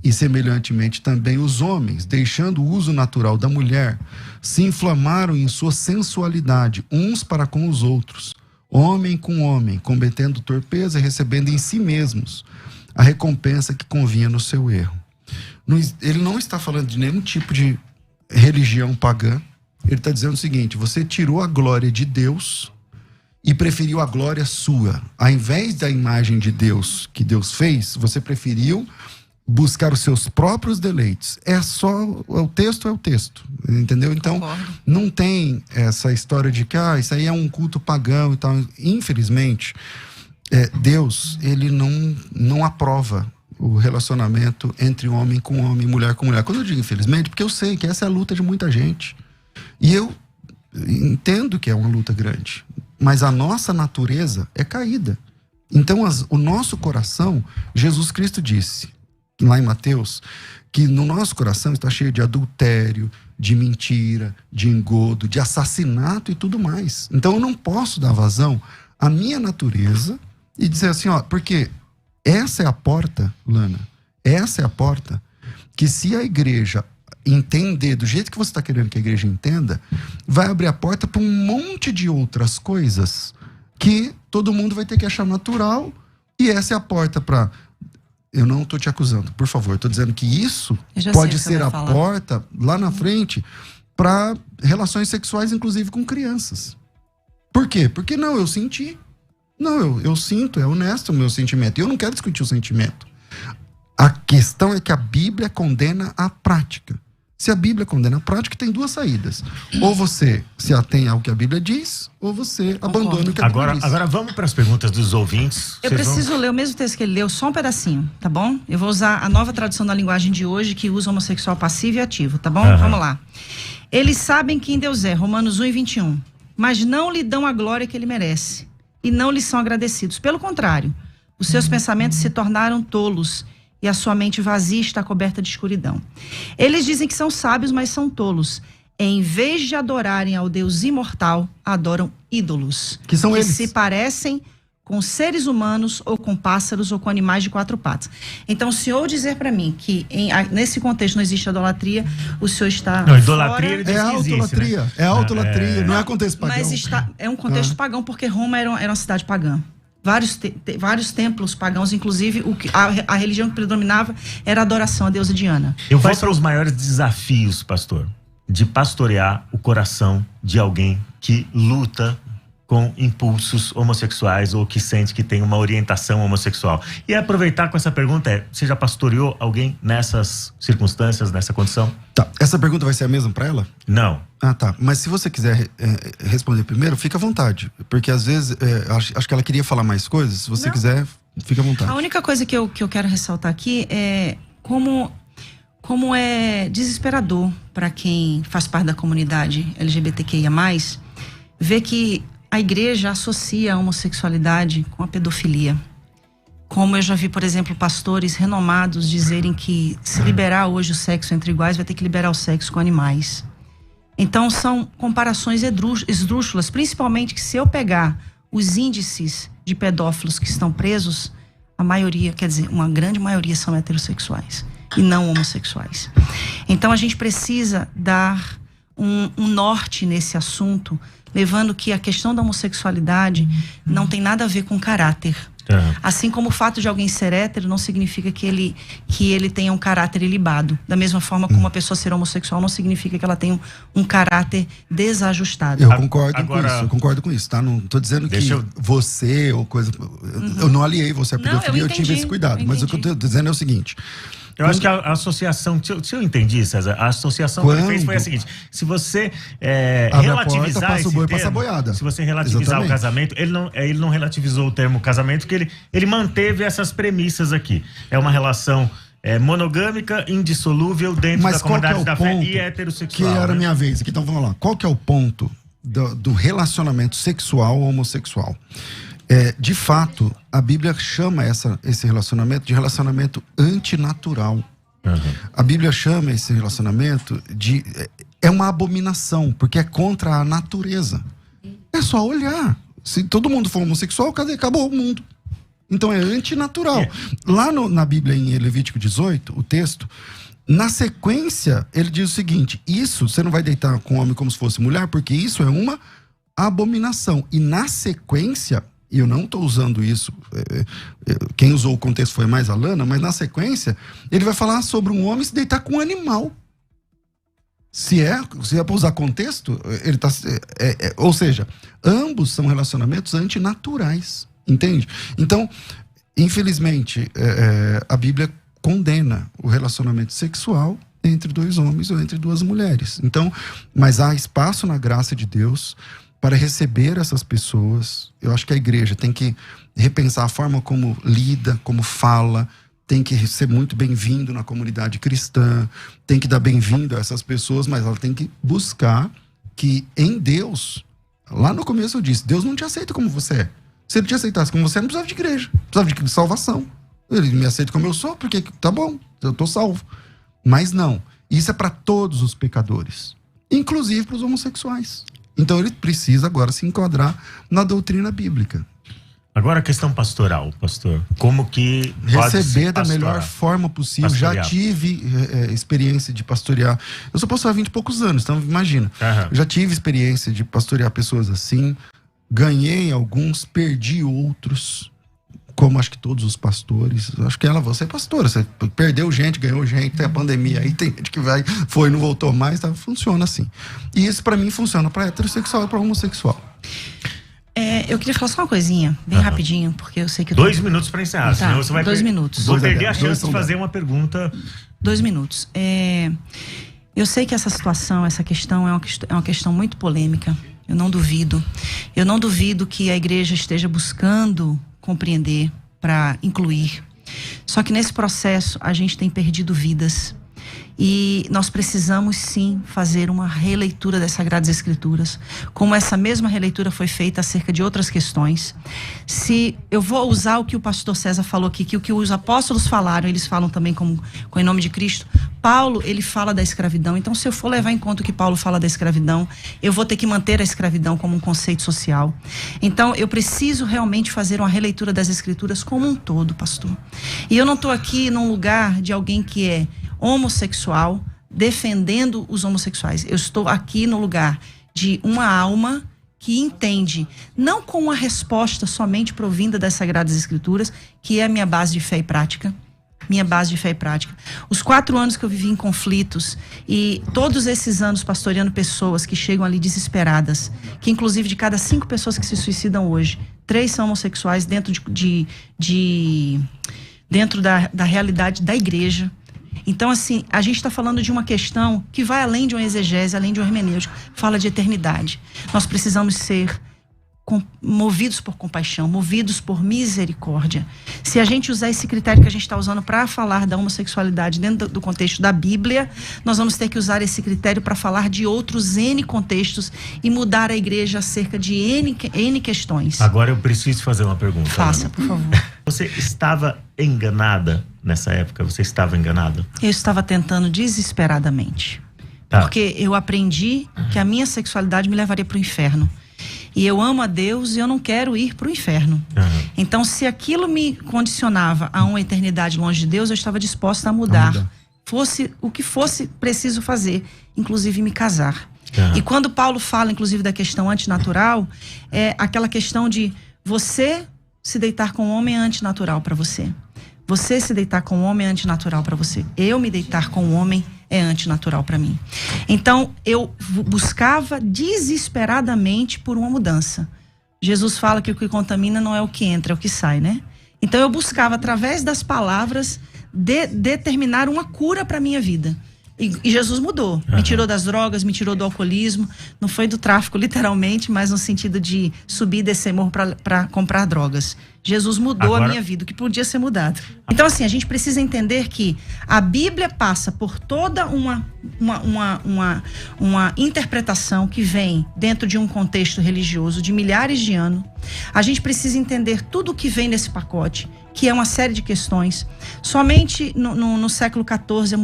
[SPEAKER 4] E semelhantemente também os homens, deixando o uso natural da mulher, se inflamaram em sua sensualidade, uns para com os outros, homem com homem, cometendo torpeza e recebendo em si mesmos a recompensa que convinha no seu erro. Ele não está falando de nenhum tipo de religião pagã. Ele está dizendo o seguinte: você tirou a glória de Deus e preferiu a glória sua. Ao invés da imagem de Deus que Deus fez, você preferiu buscar os seus próprios deleites. O texto é o texto, entendeu? Então, não tem essa história de que isso aí é um culto pagão e tal. Infelizmente, Deus, ele não aprova o relacionamento entre homem com homem, mulher com mulher. Quando eu digo infelizmente, porque eu sei que essa é a luta de muita gente. E eu entendo que é uma luta grande. Mas a nossa natureza é caída. Então, o nosso coração, Jesus Cristo disse, lá em Mateus, que no nosso coração está cheio de adultério, de mentira, de engodo, de assassinato e tudo mais. Então, eu não posso dar vazão à minha natureza e dizer assim, porque essa é a porta, Lana, essa é a porta que, se a igreja entender do jeito que você está querendo que a igreja entenda, vai abrir a porta para um monte de outras coisas que todo mundo vai ter que achar natural, e essa é a porta para... Eu não estou te acusando, por favor, estou dizendo que isso pode ser a porta lá na frente para relações sexuais, inclusive com crianças. Por quê? Porque eu senti. Não, eu sinto, é honesto o meu sentimento, e eu não quero discutir o sentimento. A questão é que a Bíblia condena a prática. Se a Bíblia condena a prática, tem duas saídas. Ou você se atém ao que a Bíblia diz, ou você abandona o que a Bíblia diz.
[SPEAKER 1] Agora vamos para as perguntas dos ouvintes.
[SPEAKER 2] Eu preciso ler o mesmo texto que ele leu, só um pedacinho, tá bom? Eu vou usar a nova tradução da linguagem de hoje, que usa homossexual passivo e ativo, tá bom? Vamos lá. Eles sabem quem Deus é, Romanos 1:21. Mas não lhe dão a glória que ele merece. E não lhe são agradecidos. Pelo contrário, os seus pensamentos se tornaram tolos. E a sua mente vazia está coberta de escuridão. Eles dizem que são sábios, mas são tolos. Em vez de adorarem ao Deus imortal, adoram ídolos.
[SPEAKER 4] Que são eles.
[SPEAKER 2] Se parecem com seres humanos, ou com pássaros, ou com animais de quatro patas. Então, o senhor dizer para mim que nesse contexto não existe idolatria, o senhor está
[SPEAKER 1] não, idolatria ele diz
[SPEAKER 4] é autolatria, né? É autolatria, não é contexto pagão.
[SPEAKER 2] Mas é um contexto pagão, porque Roma era uma cidade pagã. Vários templos pagãos, inclusive a religião que predominava era a adoração à deusa Diana.
[SPEAKER 1] Quais são os maiores desafios, pastor, de pastorear o coração de alguém que luta com impulsos homossexuais ou que sente que tem uma orientação homossexual? E aproveitar com essa pergunta você já pastoreou alguém nessas circunstâncias, nessa condição?
[SPEAKER 4] Tá, essa pergunta vai ser a mesma para ela?
[SPEAKER 1] Não.
[SPEAKER 4] Ah, tá. Mas se você quiser responder primeiro, fica à vontade. Porque às vezes, acho que ela queria falar mais coisas. Se você quiser, fica à vontade.
[SPEAKER 2] A única coisa que eu quero ressaltar aqui é como é desesperador para quem faz parte da comunidade LGBTQIA+, ver que a igreja associa a homossexualidade com a pedofilia. Como eu já vi, por exemplo, pastores renomados dizerem que se liberar hoje o sexo entre iguais, vai ter que liberar o sexo com animais. Então são comparações esdrúxulas, principalmente que se eu pegar os índices de pedófilos que estão presos, a maioria, quer dizer, uma grande maioria são heterossexuais e não homossexuais. Então a gente precisa dar um norte nesse assunto, levando que a questão da homossexualidade não tem nada a ver com caráter. Assim como o fato de alguém ser hétero não significa que ele tenha um caráter ilibado. Da mesma forma como uma pessoa ser homossexual não significa que ela tenha um caráter desajustado.
[SPEAKER 4] Eu concordo com isso, tá? Não tô dizendo que você ou coisa... Eu não aliei você à pedofilia, eu tive esse cuidado. Mas o que eu tô dizendo é o seguinte...
[SPEAKER 1] Eu acho que a associação, se eu entendi, César, a associação que ele fez foi a seguinte: se você relativizar esse termo, se você relativizar o casamento, ele não relativizou o termo casamento, porque ele manteve essas premissas aqui. É uma relação monogâmica, indissolúvel dentro da comunidade da fé e heterossexual.
[SPEAKER 4] Que era a minha vez aqui, então vamos lá. Qual que é o ponto do relacionamento sexual homossexual? De fato, a Bíblia chama esse relacionamento de relacionamento antinatural. A Bíblia chama esse relacionamento de... É uma abominação, porque é contra a natureza. É só olhar. Se todo mundo for homossexual, acabou o mundo. Então é antinatural. Lá na Bíblia, em Levítico 18, o texto, na sequência, ele diz o seguinte: isso, você não vai deitar com homem como se fosse mulher, porque isso é uma abominação. E na sequência... E eu não estou usando isso, quem usou o contexto foi mais a Lana, mas na sequência ele vai falar sobre um homem se deitar com um animal. Se é para usar contexto, ele tá, ou seja, ambos são relacionamentos antinaturais, entende? Então, infelizmente, a Bíblia condena o relacionamento sexual entre dois homens ou entre duas mulheres. Então, mas há espaço na graça de Deus para receber essas pessoas. Eu acho que a igreja tem que repensar a forma como lida, como fala, tem que ser muito bem-vindo na comunidade cristã, tem que dar bem-vindo a essas pessoas, mas ela tem que buscar que em Deus, lá no começo eu disse, Deus não te aceita como você é. Se ele te aceitasse como você é, não precisava de igreja, precisava de salvação. Ele me aceita como eu sou, porque tá bom, eu tô salvo. Mas não, isso é para todos os pecadores, inclusive para os homossexuais. Então ele precisa agora se enquadrar na doutrina bíblica.
[SPEAKER 1] Agora a questão pastoral, pastor. Como que
[SPEAKER 4] receber da melhor forma possível. Pastorear. Já tive experiência de pastorear. Eu sou pastor há 20 e poucos anos, então imagina. Já tive experiência de pastorear pessoas assim. Ganhei alguns, perdi outros. Como acho que todos os pastores. Acho que você é pastora. Você perdeu gente, ganhou gente. Tem a pandemia aí, tem gente que foi e não voltou mais. Tá? Funciona assim. E isso pra mim funciona pra heterossexual e pra homossexual.
[SPEAKER 2] Eu queria falar só uma coisinha, bem rapidinho, porque eu sei que...
[SPEAKER 1] 2 minutos para encerrar, senão você vai...
[SPEAKER 2] 2 minutos.
[SPEAKER 1] Vou perder a chance de fazer uma pergunta.
[SPEAKER 2] 2 minutos. Eu sei que essa situação, essa questão é uma questão muito polêmica. Eu não duvido. Eu não duvido que a igreja esteja buscando compreender para incluir. Só que nesse processo a gente tem perdido vidas. E nós precisamos sim fazer uma releitura das Sagradas Escrituras, como essa mesma releitura foi feita acerca de outras questões. Se eu vou usar o que o pastor César falou aqui, que o que os apóstolos falaram, eles falam também com em nome de Cristo. Paulo, ele fala da escravidão. Então, se eu for levar em conta o que Paulo fala da escravidão, eu vou ter que manter a escravidão como um conceito social. Então, eu preciso realmente fazer uma releitura das Escrituras como um todo, pastor. E eu não estou aqui num lugar de alguém que é homossexual, defendendo os homossexuais. Eu estou aqui no lugar de uma alma que entende, não com uma resposta somente provinda das Sagradas Escrituras, que é a minha base de fé e prática. Minha base de fé e prática. Os 4 anos que eu vivi em conflitos e todos esses anos pastoreando pessoas que chegam ali desesperadas, que inclusive de cada 5 pessoas que se suicidam hoje, 3 são homossexuais dentro dentro da realidade da igreja. Então, assim, a gente está falando de uma questão que vai além de uma exegese, além de uma hermenêutica, fala de eternidade. Nós precisamos ser movidos por compaixão, movidos por misericórdia. Se a gente usar esse critério que a gente está usando para falar da homossexualidade dentro do contexto da Bíblia, nós vamos ter que usar esse critério para falar de outros N contextos e mudar a igreja acerca de N questões.
[SPEAKER 1] Agora eu preciso fazer uma pergunta.
[SPEAKER 2] Faça, por favor.
[SPEAKER 1] Você estava enganada nessa época? Você estava enganada?
[SPEAKER 2] Eu estava tentando desesperadamente.
[SPEAKER 1] Tá.
[SPEAKER 2] Porque eu aprendi que a minha sexualidade me levaria para o inferno. E eu amo a Deus e eu não quero ir para o inferno.
[SPEAKER 1] Uhum.
[SPEAKER 2] Então, se aquilo me condicionava a uma eternidade longe de Deus, eu estava disposta a mudar. Fosse o que fosse preciso fazer, inclusive me casar.
[SPEAKER 1] Uhum.
[SPEAKER 2] E quando Paulo fala, inclusive, da questão antinatural, é aquela questão de você se deitar com um homem é antinatural para você. Você se deitar com um homem é antinatural para você. Eu me deitar com um homem é antinatural para mim. Então, eu buscava desesperadamente por uma mudança. Jesus fala que o que contamina não é o que entra, é o que sai, né? Então, eu buscava, através das palavras, determinar uma cura para a minha vida. E Jesus mudou. Me tirou das drogas, me tirou do alcoolismo. Não foi do tráfico, literalmente, mas no sentido de subir e descer morro para comprar drogas. Jesus mudou a minha vida, o que podia ser mudado. Então, assim, a gente precisa entender que a Bíblia passa por toda uma interpretação que vem dentro de um contexto religioso de milhares de anos. A gente precisa entender tudo o que vem nesse pacote, que é uma série de questões. Somente no século XIV,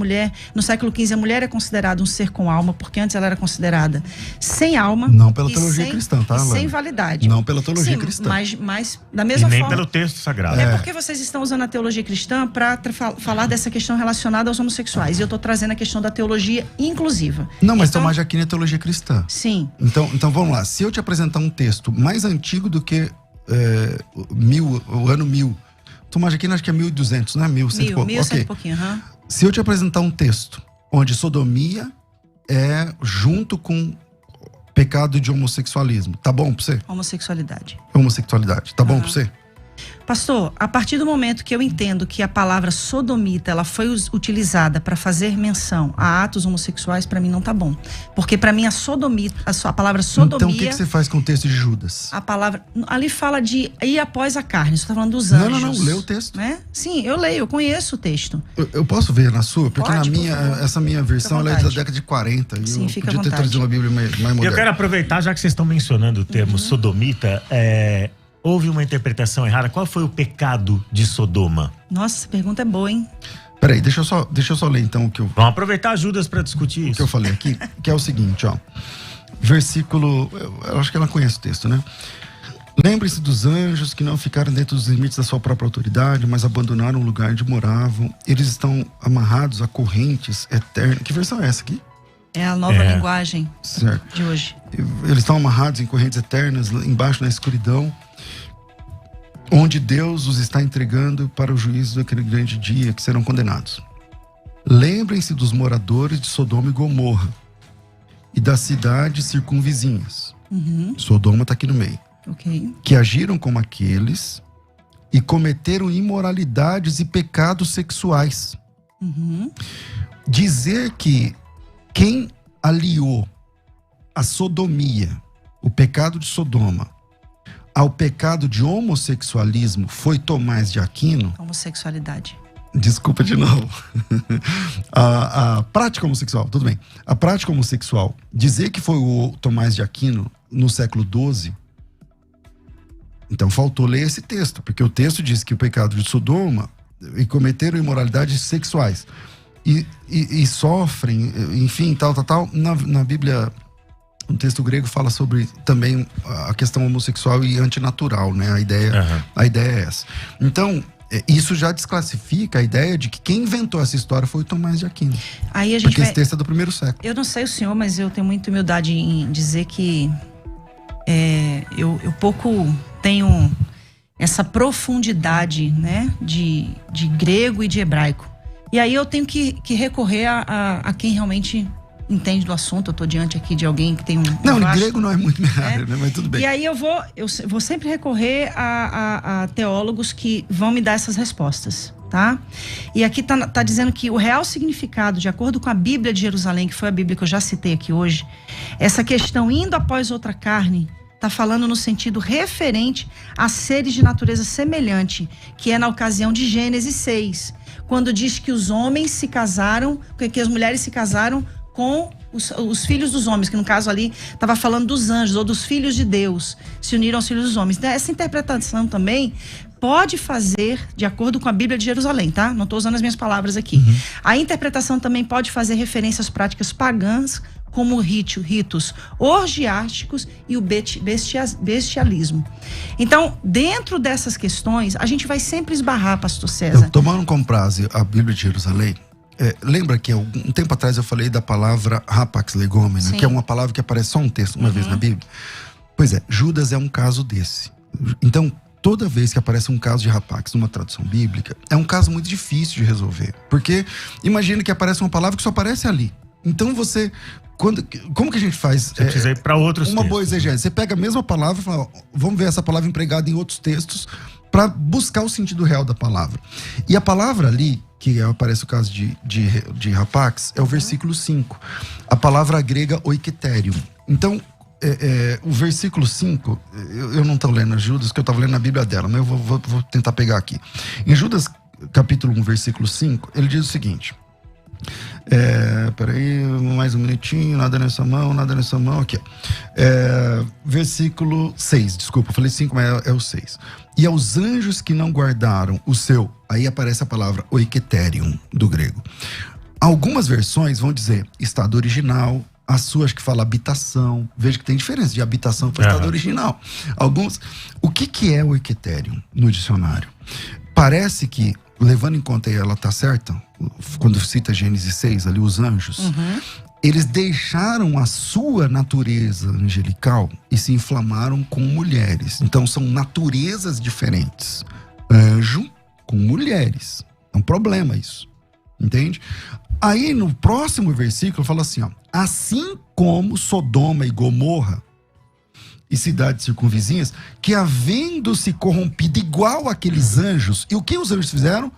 [SPEAKER 2] no século XV, a mulher é considerada um ser com alma, porque antes ela era considerada sem alma.
[SPEAKER 4] Não pela teologia cristã, tá?
[SPEAKER 2] E sem validade.
[SPEAKER 4] Não pela teologia cristã.
[SPEAKER 2] Mas da mesma forma.
[SPEAKER 1] Pelo texto sagrado.
[SPEAKER 2] É porque vocês estão usando a teologia cristã para falar dessa questão relacionada aos homossexuais. E eu estou trazendo a questão da teologia inclusiva.
[SPEAKER 4] Não, mas Tomás de Aquino é teologia cristã.
[SPEAKER 2] Sim.
[SPEAKER 4] Então vamos lá. Se eu te apresentar um texto mais antigo do que o ano 1000, Tomás de Aquino acho que é 1200, não é? 1100 e pouco.
[SPEAKER 2] 1100 e pouquinho, aham.
[SPEAKER 4] Se eu te apresentar um texto onde sodomia é junto com pecado de homossexualismo, tá bom pra você?
[SPEAKER 2] Homossexualidade.
[SPEAKER 4] Homossexualidade, tá bom pra você?
[SPEAKER 2] Pastor, a partir do momento que eu entendo que a palavra sodomita ela foi utilizada para fazer menção a atos homossexuais, para mim não tá bom. Porque para mim a palavra sodomia...
[SPEAKER 4] Então o que você faz com o texto de Judas?
[SPEAKER 2] A palavra... Ali fala de ir após a carne, você tá falando dos anjos.
[SPEAKER 4] Não, lê o texto.
[SPEAKER 2] Né? Sim, eu leio, eu conheço o texto.
[SPEAKER 4] Eu posso ver na sua? Porque
[SPEAKER 2] Pode,
[SPEAKER 4] na minha, essa minha versão ela é da década de 40.
[SPEAKER 2] Sim,
[SPEAKER 4] eu
[SPEAKER 2] fica à
[SPEAKER 4] podia ter
[SPEAKER 2] vontade.
[SPEAKER 4] trazido uma Bíblia mais moderna.
[SPEAKER 1] Eu quero aproveitar, já que vocês estão mencionando o termo sodomita, houve uma interpretação errada. Qual foi o pecado de Sodoma?
[SPEAKER 2] Nossa, essa pergunta é boa, hein?
[SPEAKER 4] Peraí, deixa eu só ler então o que eu...
[SPEAKER 1] Vamos aproveitar Judas para discutir
[SPEAKER 4] O que
[SPEAKER 1] isso.
[SPEAKER 4] eu falei aqui, que é o seguinte, ó. Versículo... Eu acho que ela conhece o texto, né? Lembre-se dos anjos que não ficaram dentro dos limites da sua própria autoridade, mas abandonaram o lugar onde moravam. Eles estão amarrados a correntes eternas. Que versão é essa aqui?
[SPEAKER 2] É a nova linguagem
[SPEAKER 4] Certo.
[SPEAKER 2] de hoje.
[SPEAKER 4] Eles estão amarrados em correntes eternas, embaixo na escuridão, onde Deus os está entregando para o juízo daquele grande dia, que serão condenados. Lembrem-se dos moradores de Sodoma e Gomorra e das cidades circunvizinhas. Sodoma está aqui no meio.
[SPEAKER 2] Ok.
[SPEAKER 4] Que agiram como aqueles e cometeram imoralidades e pecados sexuais. Dizer que Quem aliou a sodomia, o pecado de Sodoma, ao pecado de homossexualismo foi Tomás de Aquino.
[SPEAKER 2] Homossexualidade.
[SPEAKER 4] Desculpa de novo. A prática homossexual, tudo bem. A prática homossexual, dizer que foi o Tomás de Aquino no século XII, então faltou ler esse texto, porque o texto diz que o pecado de Sodoma e cometeram imoralidades sexuais e sofrem, enfim, tal. Na Bíblia, o texto grego fala sobre também a questão homossexual e antinatural, né? A ideia é essa. Então, isso já desclassifica a ideia de que quem inventou essa história foi o Tomás de Aquino.
[SPEAKER 2] Aí
[SPEAKER 4] porque esse texto é do primeiro século.
[SPEAKER 2] Eu não sei o senhor, mas eu tenho muita humildade em dizer que eu pouco tenho essa profundidade, né, de grego e de hebraico. E aí eu tenho que recorrer a quem realmente entende do assunto. Eu estou diante aqui de alguém que tem um
[SPEAKER 4] Não, vasto, grego não é muito minha área, né? Mas tudo bem.
[SPEAKER 2] E aí eu vou sempre recorrer a teólogos que vão me dar essas respostas, tá? E aqui tá dizendo que o real significado, de acordo com a Bíblia de Jerusalém, que foi a Bíblia que eu já citei aqui hoje, essa questão indo após outra carne, tá falando no sentido referente a seres de natureza semelhante, que é na ocasião de Gênesis 6, quando diz que os homens se casaram, que as mulheres se casaram com os filhos dos homens, que no caso ali estava falando dos anjos ou dos filhos de Deus, se uniram aos filhos dos homens. Essa interpretação também pode fazer, de acordo com a Bíblia de Jerusalém, tá? Não estou usando as minhas palavras aqui. A interpretação também pode fazer referência às práticas pagãs, como ritos orgiásticos e o bestialismo. Então, dentro dessas questões, a gente vai sempre esbarrar, pastor César.
[SPEAKER 4] Tomando como base a Bíblia de Jerusalém, lembra que um tempo atrás eu falei da palavra rapax legomena, que é uma palavra que aparece só um texto uma vez na Bíblia? Pois é, Judas é um caso desse. Então, toda vez que aparece um caso de rapax numa tradução bíblica, é um caso muito difícil de resolver. Porque imagina que aparece uma palavra que só aparece ali. Então como que a gente faz?
[SPEAKER 1] Você precisa ir para outros textos.
[SPEAKER 4] Uma boa exegese. Você pega a mesma palavra e fala, vamos ver essa palavra empregada em outros textos para buscar o sentido real da palavra. E a palavra ali, que aparece o caso de rapax, é o versículo 5. A palavra grega oiketerium. Então, o versículo 5, eu não estou lendo Judas, que eu estava lendo na Bíblia dela, mas eu vou tentar pegar aqui. Em Judas, capítulo 1, versículo 5, ele diz o seguinte... peraí, mais um minutinho, nada nessa mão, aqui. Versículo 6, desculpa, eu falei 5, mas é o 6. E aos anjos que não guardaram o seu, aí aparece a palavra oiketerium, do grego. Algumas versões vão dizer estado original, a sua acho que fala habitação, veja que tem diferença de habitação para estado original. O que é o oiketerium no dicionário? Parece que, levando em conta, e ela tá certa, quando cita Gênesis 6, ali os anjos, eles deixaram a sua natureza angelical e se inflamaram com mulheres. Então são naturezas diferentes. Anjo com mulheres. É um problema isso. Entende? Aí no próximo versículo fala assim, ó, assim como Sodoma e Gomorra e cidades circunvizinhas, que havendo se corrompido igual aqueles anjos, e o que os anjos fizeram?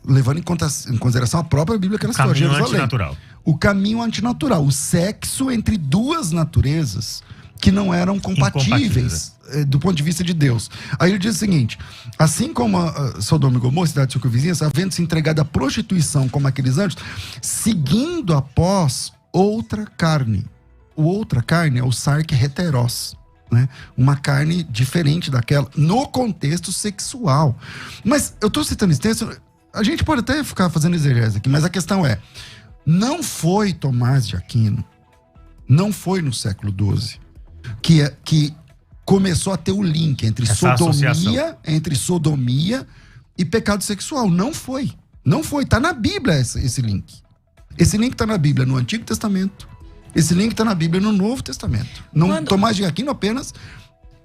[SPEAKER 4] Levando em consideração a própria Bíblia que ela citou, Jerusalém.
[SPEAKER 1] Antinatural.
[SPEAKER 4] O caminho antinatural, o sexo entre duas naturezas que não eram compatíveis do ponto de vista de Deus. Aí ele diz o seguinte, assim como Sodoma e Gomorra, cidades circunvizinhas, havendo se entregado à prostituição como aqueles anjos, seguindo após outra carne. O outra carne é o sarque heteros, né? Uma carne diferente daquela, no contexto sexual. Mas eu estou citando esse texto, a gente pode até ficar fazendo exegese aqui, mas a questão é, não foi Tomás de Aquino, não foi no século XII, que começou a ter o link entre sodomia e pecado sexual. Não foi. Não foi. Está na Bíblia esse link. Esse link está na Bíblia no Antigo Testamento. Esse link está na Bíblia no Novo Testamento. Tomás de Aquino apenas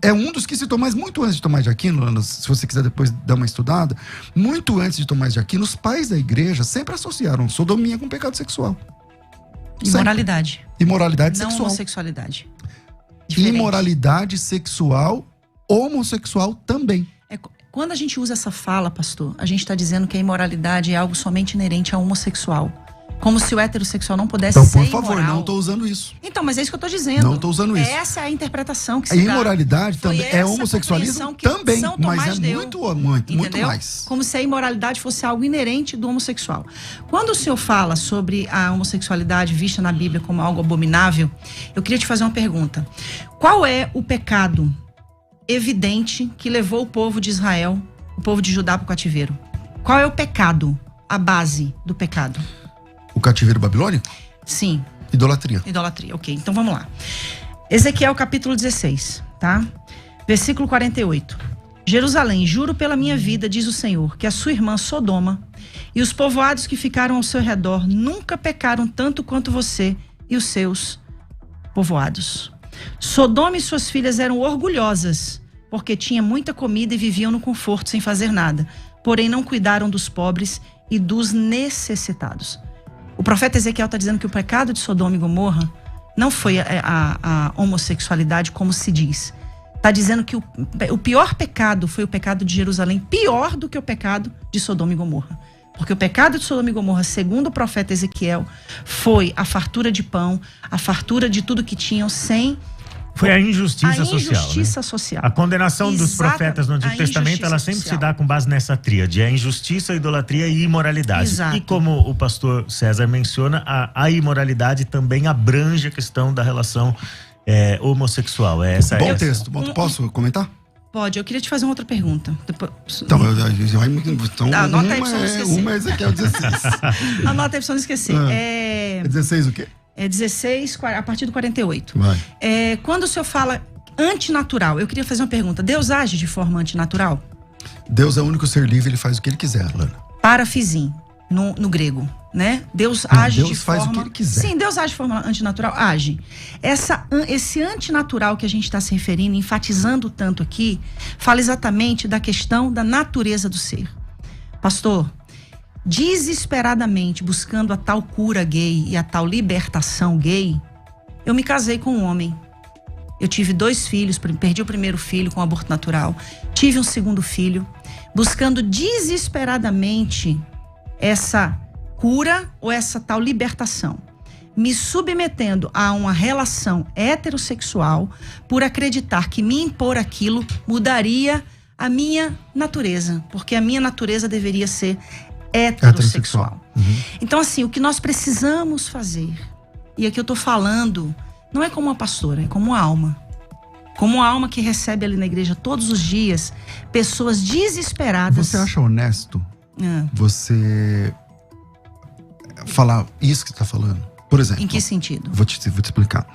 [SPEAKER 4] é um dos que citou, mas muito antes de Tomás de Aquino, se você quiser depois dar uma estudada, muito antes de Tomás de Aquino, os pais da igreja sempre associaram sodomia com pecado sexual.
[SPEAKER 2] Imoralidade.
[SPEAKER 4] Imoralidade
[SPEAKER 2] não
[SPEAKER 4] sexual.
[SPEAKER 2] Homossexualidade. Diferente.
[SPEAKER 4] Imoralidade sexual, homossexual também.
[SPEAKER 2] Quando a gente usa essa fala, pastor, a gente está dizendo que a imoralidade é algo somente inerente ao homossexual. Como se o heterossexual não pudesse
[SPEAKER 4] Então,
[SPEAKER 2] ser
[SPEAKER 4] por favor,
[SPEAKER 2] imoral.
[SPEAKER 4] não estou usando isso.
[SPEAKER 2] Então, mas é isso que eu estou dizendo.
[SPEAKER 4] Não estou usando isso.
[SPEAKER 2] Essa é a interpretação que
[SPEAKER 4] A
[SPEAKER 2] se dá.
[SPEAKER 4] imoralidade
[SPEAKER 2] Foi
[SPEAKER 4] também é
[SPEAKER 2] essa
[SPEAKER 4] homossexualismo
[SPEAKER 2] compreensão que
[SPEAKER 4] também,
[SPEAKER 2] São
[SPEAKER 4] mas
[SPEAKER 2] Tomás
[SPEAKER 4] é
[SPEAKER 2] deu,
[SPEAKER 4] muito
[SPEAKER 2] entendeu?
[SPEAKER 4] mais.
[SPEAKER 2] Como se a imoralidade fosse algo inerente do homossexual. Quando o senhor fala sobre a homossexualidade vista na Bíblia como algo abominável, eu queria te fazer uma pergunta. Qual é o pecado evidente que levou o povo de Israel, o povo de Judá, para o cativeiro? Qual é o pecado, a base do pecado?
[SPEAKER 4] O cativeiro babilônico?
[SPEAKER 2] Sim.
[SPEAKER 4] Idolatria.
[SPEAKER 2] Idolatria, ok. Então vamos lá. Ezequiel capítulo 16, tá? Versículo 48. Jerusalém, juro pela minha vida, diz o Senhor, que a sua irmã Sodoma e os povoados que ficaram ao seu redor nunca pecaram tanto quanto você e os seus povoados. Sodoma e suas filhas eram orgulhosas, porque tinha muita comida e viviam no conforto sem fazer nada. Porém não cuidaram dos pobres e dos necessitados. O profeta Ezequiel está dizendo que o pecado de Sodoma e Gomorra não foi a homossexualidade, como se diz. Está dizendo que o pior pecado foi o pecado de Jerusalém, pior do que o pecado de Sodoma e Gomorra. Porque o pecado de Sodoma e Gomorra, segundo o profeta Ezequiel, foi a fartura de pão, a fartura de tudo que tinham sem...
[SPEAKER 1] Foi a injustiça social.
[SPEAKER 2] Injustiça
[SPEAKER 1] né?
[SPEAKER 2] social.
[SPEAKER 1] A condenação dos
[SPEAKER 2] Exatamente.
[SPEAKER 1] profetas no Antigo Testamento, ela sempre
[SPEAKER 2] social.
[SPEAKER 1] se dá com base nessa tríade. A injustiça, a idolatria e a imoralidade.
[SPEAKER 2] Exato.
[SPEAKER 1] E como o pastor César menciona, a imoralidade também abrange a questão da relação homossexual.
[SPEAKER 4] Bom texto. Posso comentar?
[SPEAKER 2] Pode. Eu queria te fazer uma outra pergunta. Depois...
[SPEAKER 4] Então,
[SPEAKER 2] anota aí pra você não esquecer.
[SPEAKER 4] Uma é Ezequiel 16.
[SPEAKER 2] Anota aí pra você não esquecer.
[SPEAKER 4] É 16 o quê?
[SPEAKER 2] É 16, a partir do 48.
[SPEAKER 4] Vai.
[SPEAKER 2] Quando o senhor fala antinatural, eu queria fazer uma pergunta. Deus age de forma antinatural?
[SPEAKER 4] Deus é o único ser livre, ele faz o que ele quiser, Lana.
[SPEAKER 2] Parafizim, no grego, né? Deus age
[SPEAKER 4] Deus
[SPEAKER 2] de
[SPEAKER 4] faz
[SPEAKER 2] forma...
[SPEAKER 4] o que ele quiser.
[SPEAKER 2] Sim, Deus age de forma antinatural? Age. Esse antinatural que a gente está se referindo, enfatizando tanto aqui, fala exatamente da questão da natureza do ser. Pastor, desesperadamente buscando a tal cura gay e a tal libertação gay, eu me casei com um homem. Eu tive 2 filhos, perdi o primeiro filho com aborto natural, tive um segundo filho, buscando desesperadamente essa cura ou essa tal libertação, me submetendo a uma relação heterossexual por acreditar que me impor aquilo mudaria a minha natureza, porque a minha natureza deveria ser heterossexual.
[SPEAKER 4] Uhum.
[SPEAKER 2] Então, assim, o que nós precisamos fazer, e aqui eu tô falando, não é como uma pastora, é como uma alma. Como uma alma que recebe ali na igreja todos os dias pessoas desesperadas.
[SPEAKER 4] Você acha honesto você falar isso que você tá falando? Por exemplo.
[SPEAKER 2] Em que sentido?
[SPEAKER 4] Vou te explicar.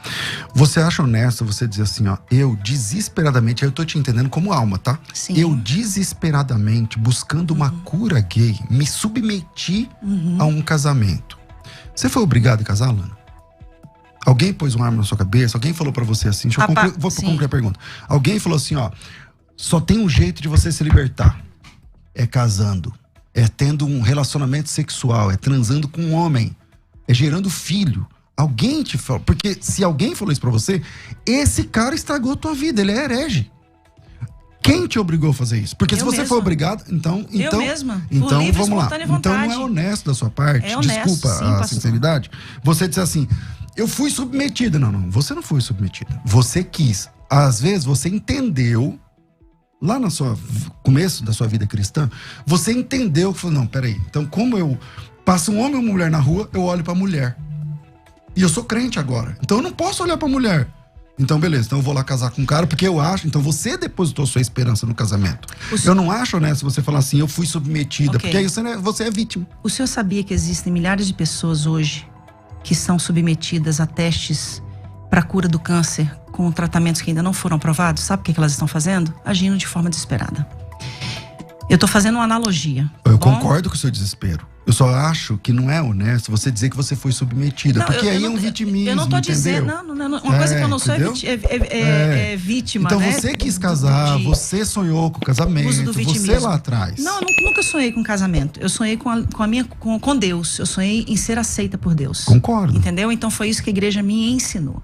[SPEAKER 4] Você acha honesto você dizer assim, ó, eu desesperadamente, eu tô te entendendo como alma, tá?
[SPEAKER 2] Sim.
[SPEAKER 4] Eu desesperadamente, buscando uma cura gay, me submeti a um casamento. Você foi obrigado a casar, Lana? Alguém pôs uma arma na sua cabeça? Alguém falou pra você assim, vou concluir a pergunta. Alguém falou assim, ó, só tem um jeito de você se libertar. É casando. É tendo um relacionamento sexual. É transando com um homem. É gerando filho. Alguém te falou. Porque se alguém falou isso pra você, esse cara estragou a tua vida. Ele é herege. Quem te obrigou a fazer isso? Porque se você foi obrigado, então
[SPEAKER 2] eu mesma.
[SPEAKER 4] Então
[SPEAKER 2] livre,
[SPEAKER 4] vamos lá.
[SPEAKER 2] vontade.
[SPEAKER 4] Então não é honesto da sua parte.
[SPEAKER 2] É honesto,
[SPEAKER 4] desculpa
[SPEAKER 2] sim,
[SPEAKER 4] a
[SPEAKER 2] pastor.
[SPEAKER 4] sinceridade. Você disse assim, eu fui submetida. Não, você não foi submetida. Você quis. Às vezes você entendeu, lá no começo da sua vida cristã, você entendeu que falou, não, peraí. Então como eu passo um homem ou uma mulher na rua, eu olho pra mulher. E eu sou crente agora. Então eu não posso olhar pra mulher. Então, beleza, então eu vou lá casar com um cara, porque eu acho... Então você depositou sua esperança no casamento. Eu não acho honesto você falar assim, eu fui submetida, porque aí você é vítima.
[SPEAKER 2] O senhor sabia que existem milhares de pessoas hoje que são submetidas a testes para cura do câncer com tratamentos que ainda não foram aprovados? Sabe o que elas estão fazendo? Agindo de forma desesperada. Eu estou fazendo uma analogia.
[SPEAKER 4] Eu concordo com o seu desespero. Eu só acho que não é honesto você dizer que você foi submetida. Não, porque aí é um vitimismo,
[SPEAKER 2] eu não tô dizendo, uma coisa que eu não sou é vítima,
[SPEAKER 4] então,
[SPEAKER 2] né?
[SPEAKER 4] você quis casar, você sonhou com o casamento, você lá atrás.
[SPEAKER 2] Não, eu nunca sonhei com casamento. Eu sonhei com Deus. Eu sonhei em ser aceita por Deus.
[SPEAKER 4] Concordo.
[SPEAKER 2] Entendeu? Então foi isso que a igreja me ensinou.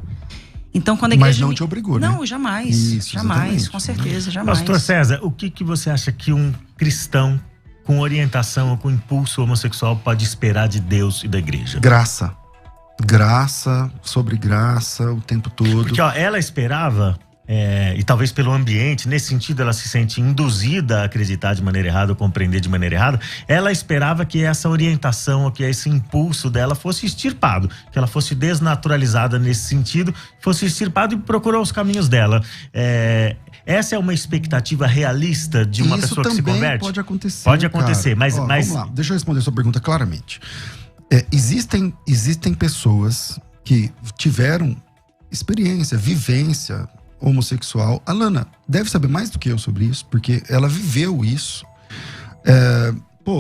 [SPEAKER 2] Então, quando a igreja
[SPEAKER 4] Mas não te obrigou, né?
[SPEAKER 2] Não, jamais.
[SPEAKER 4] Isso,
[SPEAKER 2] jamais,
[SPEAKER 4] exatamente.
[SPEAKER 2] com certeza, jamais.
[SPEAKER 1] Pastor César, o que você acha que um cristão com orientação ou com impulso homossexual pode esperar de Deus e da igreja?
[SPEAKER 4] Graça. Graça sobre graça o tempo todo.
[SPEAKER 1] Porque ela esperava, e talvez pelo ambiente, nesse sentido ela se sente induzida a acreditar de maneira errada, ou compreender de maneira errada. Ela esperava que essa orientação, ou que esse impulso dela fosse extirpado, que ela fosse desnaturalizada nesse sentido, fosse extirpado, e procurou os caminhos dela. Essa é uma expectativa realista de uma pessoa que se converte?
[SPEAKER 4] Pode acontecer.
[SPEAKER 1] Pode acontecer,
[SPEAKER 4] cara.
[SPEAKER 1] mas...
[SPEAKER 4] Vamos lá, deixa eu responder a sua pergunta claramente. Existem pessoas que tiveram experiência, vivência homossexual. A Lana deve saber mais do que eu sobre isso, porque ela viveu isso.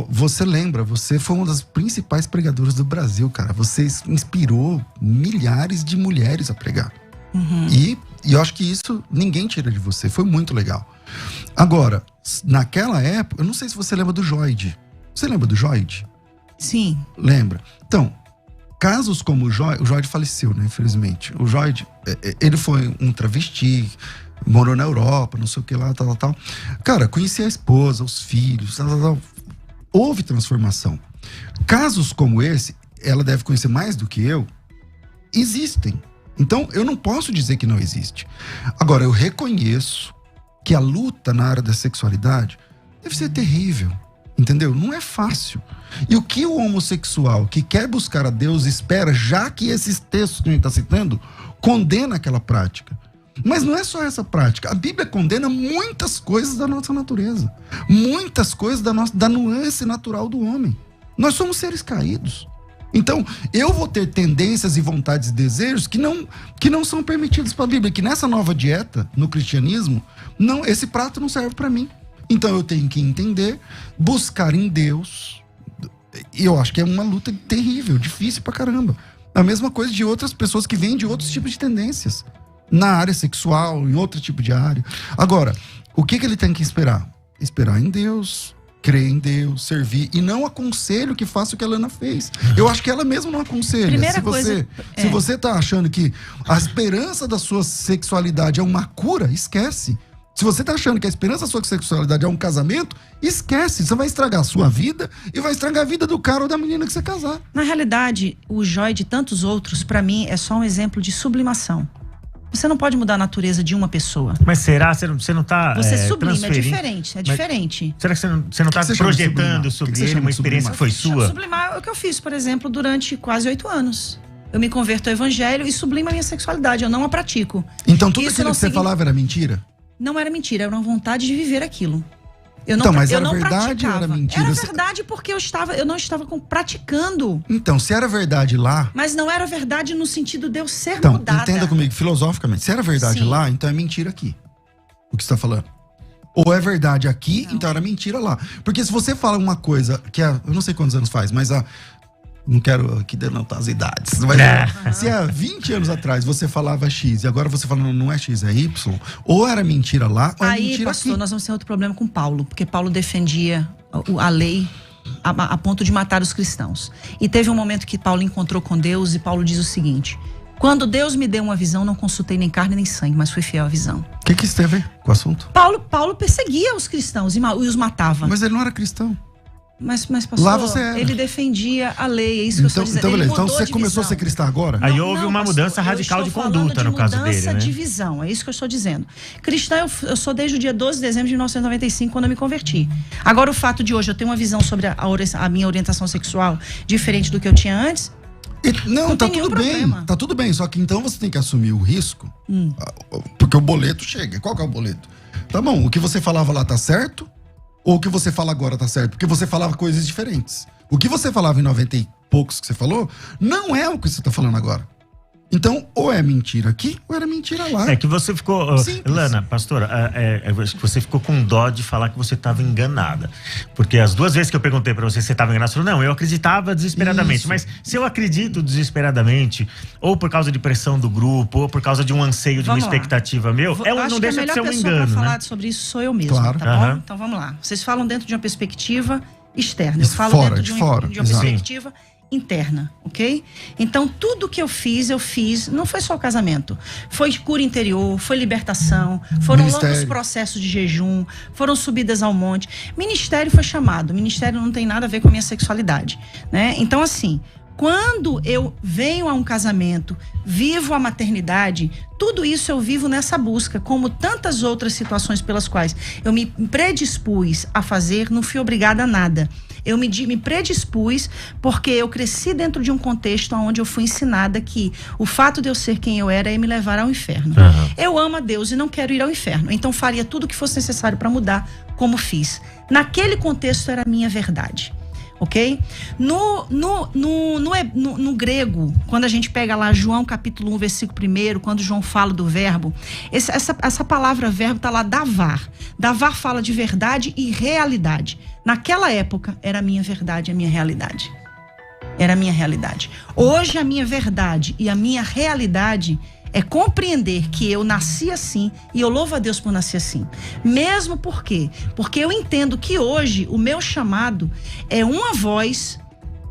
[SPEAKER 4] Você lembra, você foi uma das principais pregadoras do Brasil, cara. Você inspirou milhares de mulheres a pregar.
[SPEAKER 2] Uhum.
[SPEAKER 4] E eu acho que isso ninguém tira de você, foi muito legal. Agora, naquela época, eu não sei se você lembra do Joide. Você lembra do Joide?
[SPEAKER 2] Sim.
[SPEAKER 4] Lembra? Então, casos como o Joide faleceu, né, infelizmente. O Joide, ele foi um travesti, morou na Europa, não sei o que lá, tal. Cara, conhecia a esposa, os filhos, tal. Houve transformação. Casos como esse, ela deve conhecer mais do que eu, existem. Então, eu não posso dizer que não existe. Agora, eu reconheço que a luta na área da sexualidade deve ser terrível. Entendeu? Não é fácil. E o que o homossexual que quer buscar a Deus espera, já que esses textos que a gente está citando, condena aquela prática. Mas não é só essa prática. A Bíblia condena muitas coisas da nossa natureza. Muitas coisas da nuance natural do homem. Nós somos seres caídos. Então, eu vou ter tendências e vontades e desejos que não são permitidos pela Bíblia. Que nessa nova dieta, no cristianismo, esse prato não serve para mim. Então eu tenho que entender, buscar em Deus. E eu acho que é uma luta terrível, difícil pra caramba. A mesma coisa de outras pessoas que vêm de outros tipos de tendências. Na área sexual, em outro tipo de área. Agora, o que ele tem que esperar? Esperar em Deus, crer em Deus, servir. E não aconselho que faça o que a Lana fez. Eu acho que ela mesma não aconselha. Se você tá achando que a esperança da sua sexualidade é uma cura, esquece. Se você tá achando que a esperança da sua sexualidade é um casamento, esquece. Você vai estragar a sua vida e vai estragar a vida do cara ou da menina que você casar.
[SPEAKER 2] Na realidade, o Joide e tantos outros, pra mim, é só um exemplo de sublimação. Você não pode mudar a natureza de uma pessoa.
[SPEAKER 1] Mas será? Você não tá
[SPEAKER 2] Você sublima, é diferente.
[SPEAKER 1] Será que você não tá projetando sobre ele uma experiência que foi sua?
[SPEAKER 2] Sublimar é o que eu fiz, por exemplo, durante quase 8 anos. Eu me converto ao evangelho e sublimo a minha sexualidade. Eu não a pratico.
[SPEAKER 4] Então tudo aquilo que você falava era mentira?
[SPEAKER 2] Não era mentira, era uma vontade de viver aquilo.
[SPEAKER 4] Mas era verdade ou era mentira?
[SPEAKER 2] Era verdade porque eu não estava praticando.
[SPEAKER 4] Então, se era verdade lá...
[SPEAKER 2] Mas não era verdade no sentido de eu ser
[SPEAKER 4] então,
[SPEAKER 2] mudada.
[SPEAKER 4] Entenda comigo, filosoficamente. Se era verdade lá, então é mentira aqui. O que você está falando. Ou é verdade aqui, então era mentira lá. Porque se você fala uma coisa que eu não sei quantos anos faz, mas não quero aqui denotar as idades. Mas se há 20 anos atrás você falava X e agora você fala não é X, é Y, ou era mentira lá, ou é mentira
[SPEAKER 2] pastor,
[SPEAKER 4] aqui.
[SPEAKER 2] Nós vamos ter outro problema com Paulo, porque Paulo defendia a lei a ponto de matar os cristãos. E teve um momento que Paulo encontrou com Deus e Paulo diz o seguinte: quando Deus me deu uma visão, não consultei nem carne nem sangue, mas fui fiel à visão.
[SPEAKER 4] O que isso tem a ver com o assunto?
[SPEAKER 2] Paulo perseguia os cristãos e os matava.
[SPEAKER 4] Mas ele não era cristão.
[SPEAKER 2] Mas pastor,
[SPEAKER 4] lá você era.
[SPEAKER 2] Ele defendia a lei, é isso que eu estou dizendo.
[SPEAKER 4] Então, beleza. Então você começou a ser cristã agora?
[SPEAKER 1] Aí houve uma mudança radical de conduta no caso dele, né?
[SPEAKER 2] Mudança de visão, é isso que eu estou dizendo. Cristã eu sou desde o dia 12 de dezembro de 1995, quando eu me converti. Agora, o fato de hoje eu ter uma visão sobre a minha orientação sexual diferente do que eu tinha antes...
[SPEAKER 4] Não, tá tudo bem. Tá tudo bem, só que então você tem que assumir o risco, porque o boleto chega. Qual que é o boleto? Tá bom, o que você falava lá tá certo? Ou o que você fala agora tá certo? Porque você falava coisas diferentes. O que você falava em 90 e poucos que você falou, não é o que você tá falando agora. Então, ou é mentira aqui, ou era mentira lá.
[SPEAKER 1] É que você ficou... Lana, pastora, acho que você ficou com dó de falar que você estava enganada. Porque as 2 vezes que eu perguntei pra você se você estava enganada, você falou, não, eu acreditava desesperadamente. Isso. Mas se eu acredito desesperadamente, ou por causa de pressão do grupo, ou por causa de um anseio, de uma expectativa meu, não deixa de ser um engano, né?
[SPEAKER 2] A melhor pessoa pra falar sobre isso sou eu mesma,
[SPEAKER 4] claro.
[SPEAKER 2] Tá bom? Então vamos lá. Vocês falam dentro de uma perspectiva externa. Eu falo dentro de uma perspectiva interna, ok? Então, tudo que eu fiz, não foi só o casamento. Foi cura interior, foi libertação, foram longos processos de jejum, foram subidas ao monte. Ministério foi chamado. Ministério não tem nada a ver com a minha sexualidade, né? Então, assim, quando eu venho a um casamento, vivo a maternidade, tudo isso eu vivo nessa busca, como tantas outras situações pelas quais eu me predispus a fazer, não fui obrigada a nada. Eu me predispus porque eu cresci dentro de um contexto onde eu fui ensinada que o fato de eu ser quem eu era ia me levar ao inferno. Eu amo a Deus e não quero ir ao inferno. Então faria tudo o que fosse necessário para mudar, como fiz. Naquele contexto era a minha verdade. Ok? No grego, quando a gente pega lá João capítulo 1, versículo 1, quando João fala do verbo, essa palavra verbo está lá, davar. Davar fala de verdade e realidade. Naquela época, era a minha verdade, a minha realidade. Era a minha realidade. Hoje, a minha verdade e a minha realidade é compreender que eu nasci assim e eu louvo a Deus por nascer assim. Mesmo porque eu entendo que hoje o meu chamado é uma voz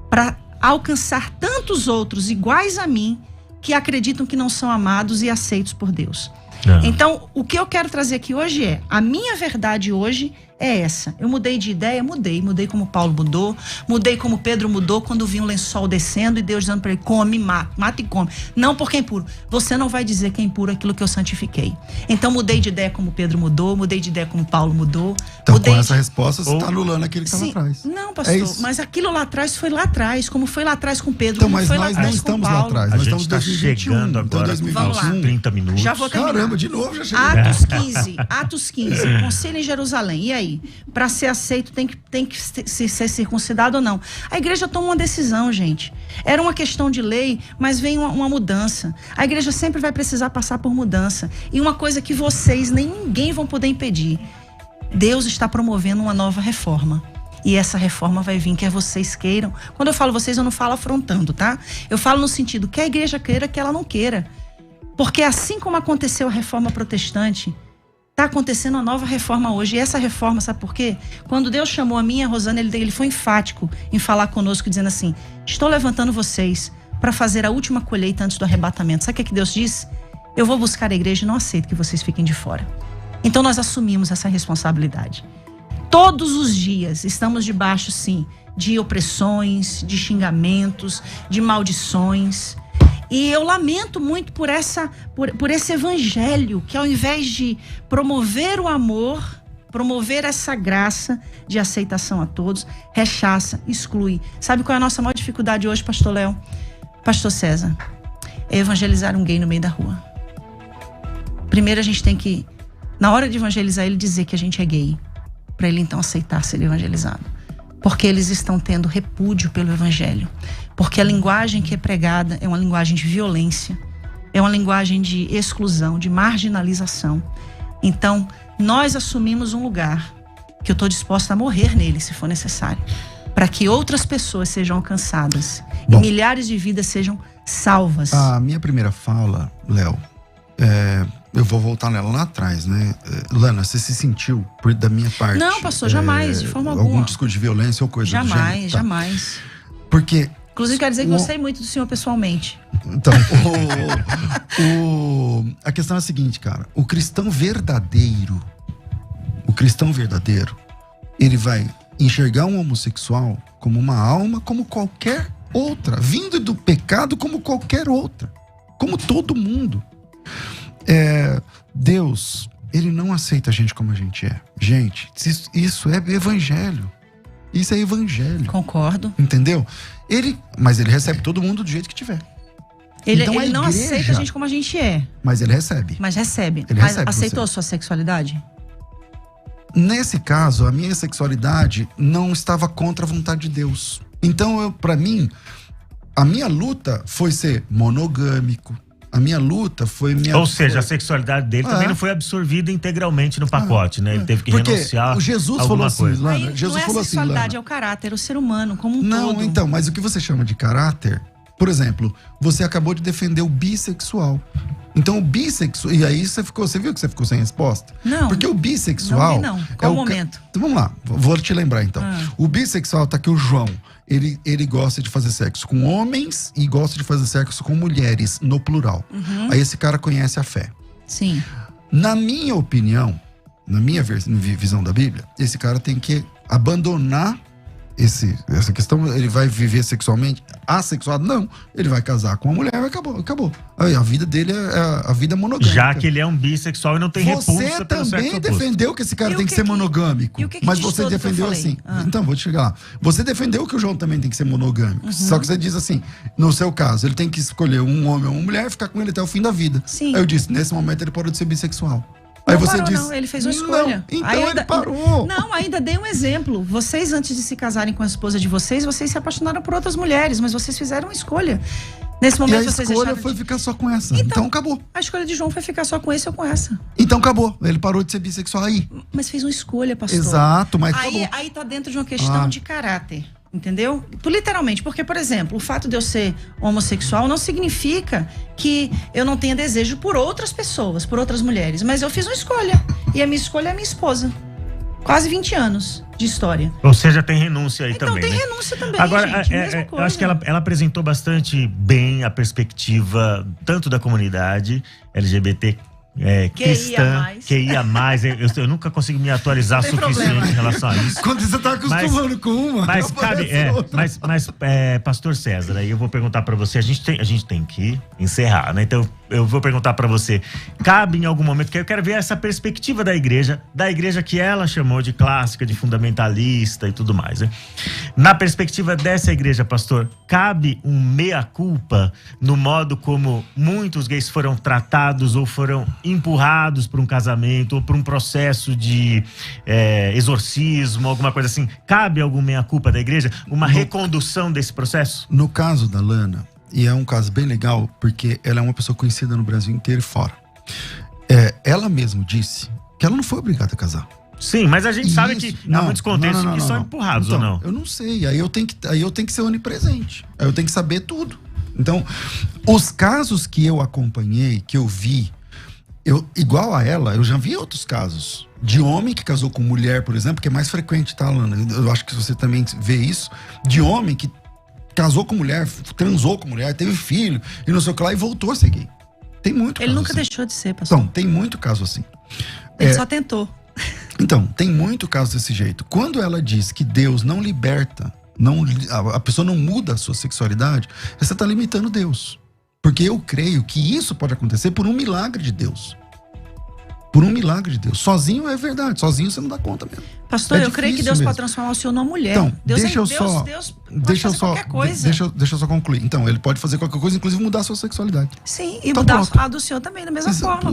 [SPEAKER 2] para alcançar tantos outros iguais a mim que acreditam que não são amados e aceitos por Deus. Então, o que eu quero trazer aqui hoje é, a minha verdade hoje é essa. Eu mudei de ideia, mudei como Paulo mudou, mudei como Pedro mudou quando vi um lençol descendo e Deus dizendo para ele, come, mata e come. Não porque é impuro. Você não vai dizer que é impuro aquilo que eu santifiquei. Então mudei de ideia como Pedro mudou, mudei de ideia como Paulo mudou.
[SPEAKER 4] Então com essa resposta você está anulando aquilo que estava atrás.
[SPEAKER 2] Não, pastor, mas aquilo lá atrás foi lá atrás, como foi lá atrás com Pedro,
[SPEAKER 4] então,
[SPEAKER 2] como
[SPEAKER 4] mas
[SPEAKER 2] foi lá
[SPEAKER 4] nós
[SPEAKER 2] atrás
[SPEAKER 4] não
[SPEAKER 2] com
[SPEAKER 4] estamos
[SPEAKER 2] Paulo.
[SPEAKER 4] lá atrás,
[SPEAKER 1] a
[SPEAKER 4] nós
[SPEAKER 1] gente
[SPEAKER 4] estamos
[SPEAKER 1] chegando agora,
[SPEAKER 2] 2021.
[SPEAKER 1] 30 minutos.
[SPEAKER 2] Já vou terminar.
[SPEAKER 4] Caramba, de novo já chegou.
[SPEAKER 2] Atos 15, conselho em Jerusalém. E aí? Para ser aceito tem que ser circuncidado ou não? A igreja toma uma decisão, gente. Era uma questão de lei, mas vem uma mudança. A igreja sempre vai precisar passar por mudança. E uma coisa que vocês, nem ninguém vão poder impedir. Deus está promovendo uma nova reforma. E essa reforma vai vir, quer vocês queiram. Quando eu falo vocês, eu não falo afrontando, tá? Eu falo no sentido que a igreja queira, que ela não queira. Porque assim como aconteceu a reforma protestante, está acontecendo uma nova reforma hoje. E essa reforma, sabe por quê? Quando Deus chamou a mim e a Rosana, ele foi enfático em falar conosco, dizendo assim, estou levantando vocês para fazer a última colheita antes do arrebatamento. Sabe o que Deus disse? Eu vou buscar a igreja e não aceito que vocês fiquem de fora. Então nós assumimos essa responsabilidade. Todos os dias estamos debaixo, sim, de opressões, de xingamentos, de maldições. E eu lamento muito por esse evangelho que, ao invés de promover o amor, promover essa graça de aceitação a todos, rechaça, exclui. Sabe qual é a nossa maior dificuldade hoje, pastor Léo? Pastor César? É evangelizar um gay no meio da rua. Primeiro a gente tem que, na hora de evangelizar, ele dizer que a gente é gay, para ele então aceitar ser evangelizado. Porque eles estão tendo repúdio pelo evangelho. Porque a linguagem que é pregada é uma linguagem de violência, é uma linguagem de exclusão, de marginalização. Então, nós assumimos um lugar que eu estou disposta a morrer nele, se for necessário, para que outras pessoas sejam alcançadas e milhares de vidas sejam salvas.
[SPEAKER 4] A minha primeira fala, Léo, eu vou voltar nela lá atrás, né? Lana, você se sentiu, da minha parte...
[SPEAKER 2] Não, pastor, jamais, de forma alguma.
[SPEAKER 4] Algum discurso de violência ou coisa do gênero?
[SPEAKER 2] Jamais.
[SPEAKER 4] Porque...
[SPEAKER 2] Inclusive, quero dizer que gostei muito do senhor pessoalmente.
[SPEAKER 4] Então, a questão é a seguinte, cara. O cristão verdadeiro, ele vai enxergar um homossexual como uma alma, como qualquer outra. Vindo do pecado como qualquer outra. Como todo mundo. Deus, ele não aceita a gente como a gente é. Gente, isso é evangelho. Isso é evangelho.
[SPEAKER 2] Concordo.
[SPEAKER 4] Entendeu? Mas ele recebe todo mundo do jeito que tiver.
[SPEAKER 2] Ele não aceita a gente como a gente é.
[SPEAKER 4] Mas ele recebe.
[SPEAKER 2] Mas recebe.
[SPEAKER 4] Ele recebe
[SPEAKER 2] aceitou
[SPEAKER 4] você.
[SPEAKER 2] a sua sexualidade?
[SPEAKER 4] Nesse caso, a minha sexualidade não estava contra a vontade de Deus. Então, pra mim, a minha luta foi ser monogâmico. A minha luta foi...
[SPEAKER 1] Ou seja, a sexualidade dele também não foi absorvida integralmente no pacote, né? Ele teve que renunciar
[SPEAKER 4] Porque Jesus falou assim,
[SPEAKER 1] coisa.
[SPEAKER 4] Lana, Jesus
[SPEAKER 2] não é
[SPEAKER 4] falou
[SPEAKER 2] a
[SPEAKER 4] assim,
[SPEAKER 2] sexualidade,
[SPEAKER 4] Lana,
[SPEAKER 2] é o caráter, é o ser humano como um todo.
[SPEAKER 4] Não, então, mas o que você chama de caráter Por exemplo, você acabou de defender o bissexual. Então o bissexual... E aí você viu que você ficou sem resposta?
[SPEAKER 2] Não.
[SPEAKER 4] Porque o bissexual...
[SPEAKER 2] Não. Qual o momento?
[SPEAKER 4] Então vamos lá, vou te lembrar então. O bissexual tá aqui, o João. Ele gosta de fazer sexo com homens e gosta de fazer sexo com mulheres, no plural. Aí esse cara conhece a fé.
[SPEAKER 2] Sim.
[SPEAKER 4] Na minha opinião, na minha visão da Bíblia, esse cara tem que abandonar essa questão. Ele vai viver sexualmente assexuado? Não. Ele vai casar com uma mulher e acabou. Aí a vida dele é a vida monogâmica.
[SPEAKER 1] Já que ele é um bissexual e não tem repulsa pelo sexo oposto.
[SPEAKER 4] Você também defendeu que esse cara tem que ser monogâmico. Mas você defendeu assim. Então, vou te chegar lá. Você defendeu que o João também tem que ser monogâmico. Só que você diz assim, no seu caso, ele tem que escolher um homem ou uma mulher e ficar com ele até o fim da vida.
[SPEAKER 2] Sim.
[SPEAKER 4] Aí eu disse, nesse momento ele parou de ser bissexual. Aí
[SPEAKER 2] Não
[SPEAKER 4] você
[SPEAKER 2] parou,
[SPEAKER 4] disse,
[SPEAKER 2] não, ele fez uma escolha.
[SPEAKER 4] Não, então ele parou.
[SPEAKER 2] Não, ainda dei um exemplo. Vocês, antes de se casarem com a esposa de vocês se apaixonaram por outras mulheres, mas vocês fizeram uma escolha. Nesse momento
[SPEAKER 4] e a
[SPEAKER 2] vocês
[SPEAKER 4] escolha foi ficar só com essa. Então acabou.
[SPEAKER 2] A escolha de João foi ficar só com esse ou com essa.
[SPEAKER 4] Então acabou. Ele parou de ser bissexual aí.
[SPEAKER 2] Mas fez uma escolha, pastor.
[SPEAKER 4] Exato, mas acabou.
[SPEAKER 2] Aí tá dentro de uma questão de caráter. Entendeu? Literalmente, porque, por exemplo, o fato de eu ser homossexual não significa que eu não tenha desejo por outras pessoas, por outras mulheres, mas eu fiz uma escolha, e a minha escolha é a minha esposa. Quase 20 anos de história.
[SPEAKER 1] Ou seja, tem renúncia aí
[SPEAKER 2] então,
[SPEAKER 1] também,
[SPEAKER 2] tem
[SPEAKER 1] né?
[SPEAKER 2] renúncia também,
[SPEAKER 1] Agora,
[SPEAKER 2] gente,
[SPEAKER 1] eu acho que ela apresentou bastante bem a perspectiva tanto da comunidade LGBT cristã, QIA+. Eu nunca consigo me atualizar o suficiente em relação a isso.
[SPEAKER 4] Quando você tá acostumando com uma,
[SPEAKER 1] mas cabe, pastor César, aí eu vou perguntar para você, a gente tem que encerrar, né? Então eu vou perguntar para você, cabe em algum momento, que eu quero ver essa perspectiva da igreja que ela chamou de clássica, de fundamentalista e tudo mais, né? Na perspectiva dessa igreja, pastor, cabe um meia-culpa no modo como muitos gays foram tratados ou foram empurrados para um casamento ou para um processo de exorcismo, alguma coisa assim. Cabe alguma meia-culpa da igreja? Uma recondução desse processo?
[SPEAKER 4] No caso da Lana, e é um caso bem legal, porque ela é uma pessoa conhecida no Brasil inteiro e fora. Ela mesma disse que ela não foi obrigada a casar.
[SPEAKER 1] Sim, mas a gente sabe que há muitos contextos que são empurrados,
[SPEAKER 4] então,
[SPEAKER 1] ou não?
[SPEAKER 4] Eu não sei, aí eu tenho que ser onipresente. Aí eu tenho que saber tudo. Então, os casos que eu acompanhei, que eu vi, igual a ela, eu já vi outros casos. De homem que casou com mulher, por exemplo, que é mais frequente, tá, Lana? Eu acho que você também vê isso. De homem que casou com mulher, transou com mulher, teve filho, e não sei o que lá, e voltou a ser gay. Tem muito caso
[SPEAKER 2] Ele nunca
[SPEAKER 4] assim.
[SPEAKER 2] deixou de ser, pastor.
[SPEAKER 4] Então, tem muito caso assim.
[SPEAKER 2] Ele só tentou.
[SPEAKER 4] Então, tem muito caso desse jeito. Quando ela diz que Deus não liberta, a pessoa não muda a sua sexualidade, você está limitando Deus. Porque eu creio que isso pode acontecer por um milagre de Deus. Por um milagre de Deus. Sozinho é verdade, sozinho você não dá conta mesmo.
[SPEAKER 2] Pastor, eu creio que Deus pode transformar o senhor numa mulher.
[SPEAKER 4] Então,
[SPEAKER 2] Deus
[SPEAKER 4] deixa eu
[SPEAKER 2] fazer qualquer coisa.
[SPEAKER 4] Deixa eu só concluir. Então, ele pode fazer qualquer coisa, inclusive mudar a sua sexualidade.
[SPEAKER 2] Sim, e
[SPEAKER 4] então,
[SPEAKER 2] mudar a do senhor também, da mesma forma.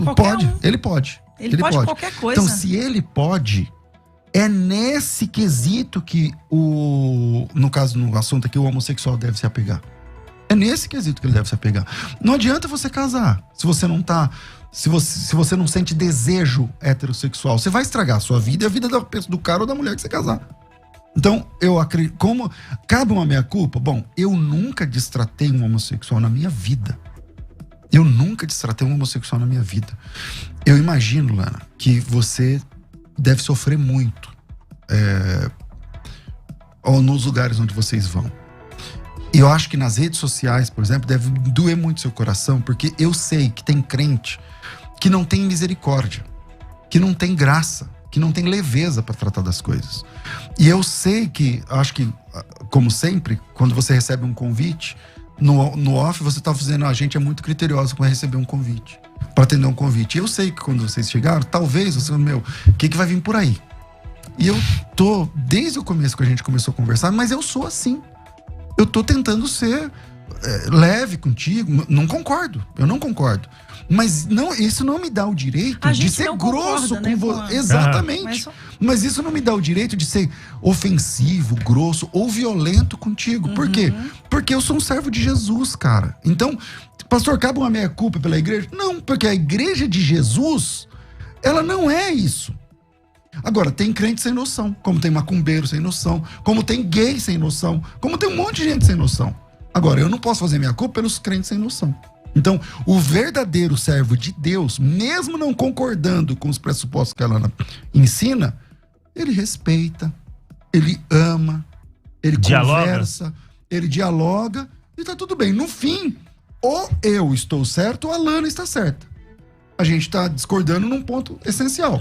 [SPEAKER 4] Ele pode.
[SPEAKER 2] Ele pode qualquer coisa.
[SPEAKER 4] Então, se ele pode, é nesse quesito que no caso, no assunto aqui, o homossexual deve se apegar. É nesse quesito que ele deve se apegar. Não adianta você casar se você não tá... Se você não sente desejo heterossexual, você vai estragar a sua vida e a vida do cara ou da mulher que você casar. Então, eu acredito... Como cabe uma meia-culpa? Bom, eu nunca destratei um homossexual na minha vida. Eu imagino, Lana, que você deve sofrer muito nos lugares onde vocês vão. E eu acho que nas redes sociais, por exemplo, deve doer muito seu coração, porque eu sei que tem crente que não tem misericórdia, que não tem graça, que não tem leveza para tratar das coisas. E eu sei que, acho que, como sempre, quando você recebe um convite, no off você tá dizendo, a gente é muito criterioso para receber um convite, para atender um convite. E eu sei que quando vocês chegaram, talvez você, o que vai vir por aí? E eu tô, desde o começo que a gente começou a conversar, mas eu sou assim. Eu tô tentando ser leve contigo. Não concordo. Eu não concordo. Mas isso não me dá o direito de ser grosso com você. Exatamente. Mas isso não me dá o direito de ser ofensivo, grosso ou violento contigo. Por quê? Porque eu sou um servo de Jesus, cara. Então, pastor, cabe uma meia-culpa pela igreja? Não, porque a igreja de Jesus, ela não é isso. Agora, tem crente sem noção, como tem macumbeiro sem noção, como tem gay sem noção, como tem um monte de gente sem noção. Agora, eu não posso fazer minha culpa pelos crentes sem noção. Então, o verdadeiro servo de Deus, mesmo não concordando com os pressupostos que a Alana ensina, ele respeita, ele ama, ele conversa, ele dialoga e tá tudo bem. No fim, ou eu estou certo ou a Alana está certa. A gente tá discordando num ponto essencial.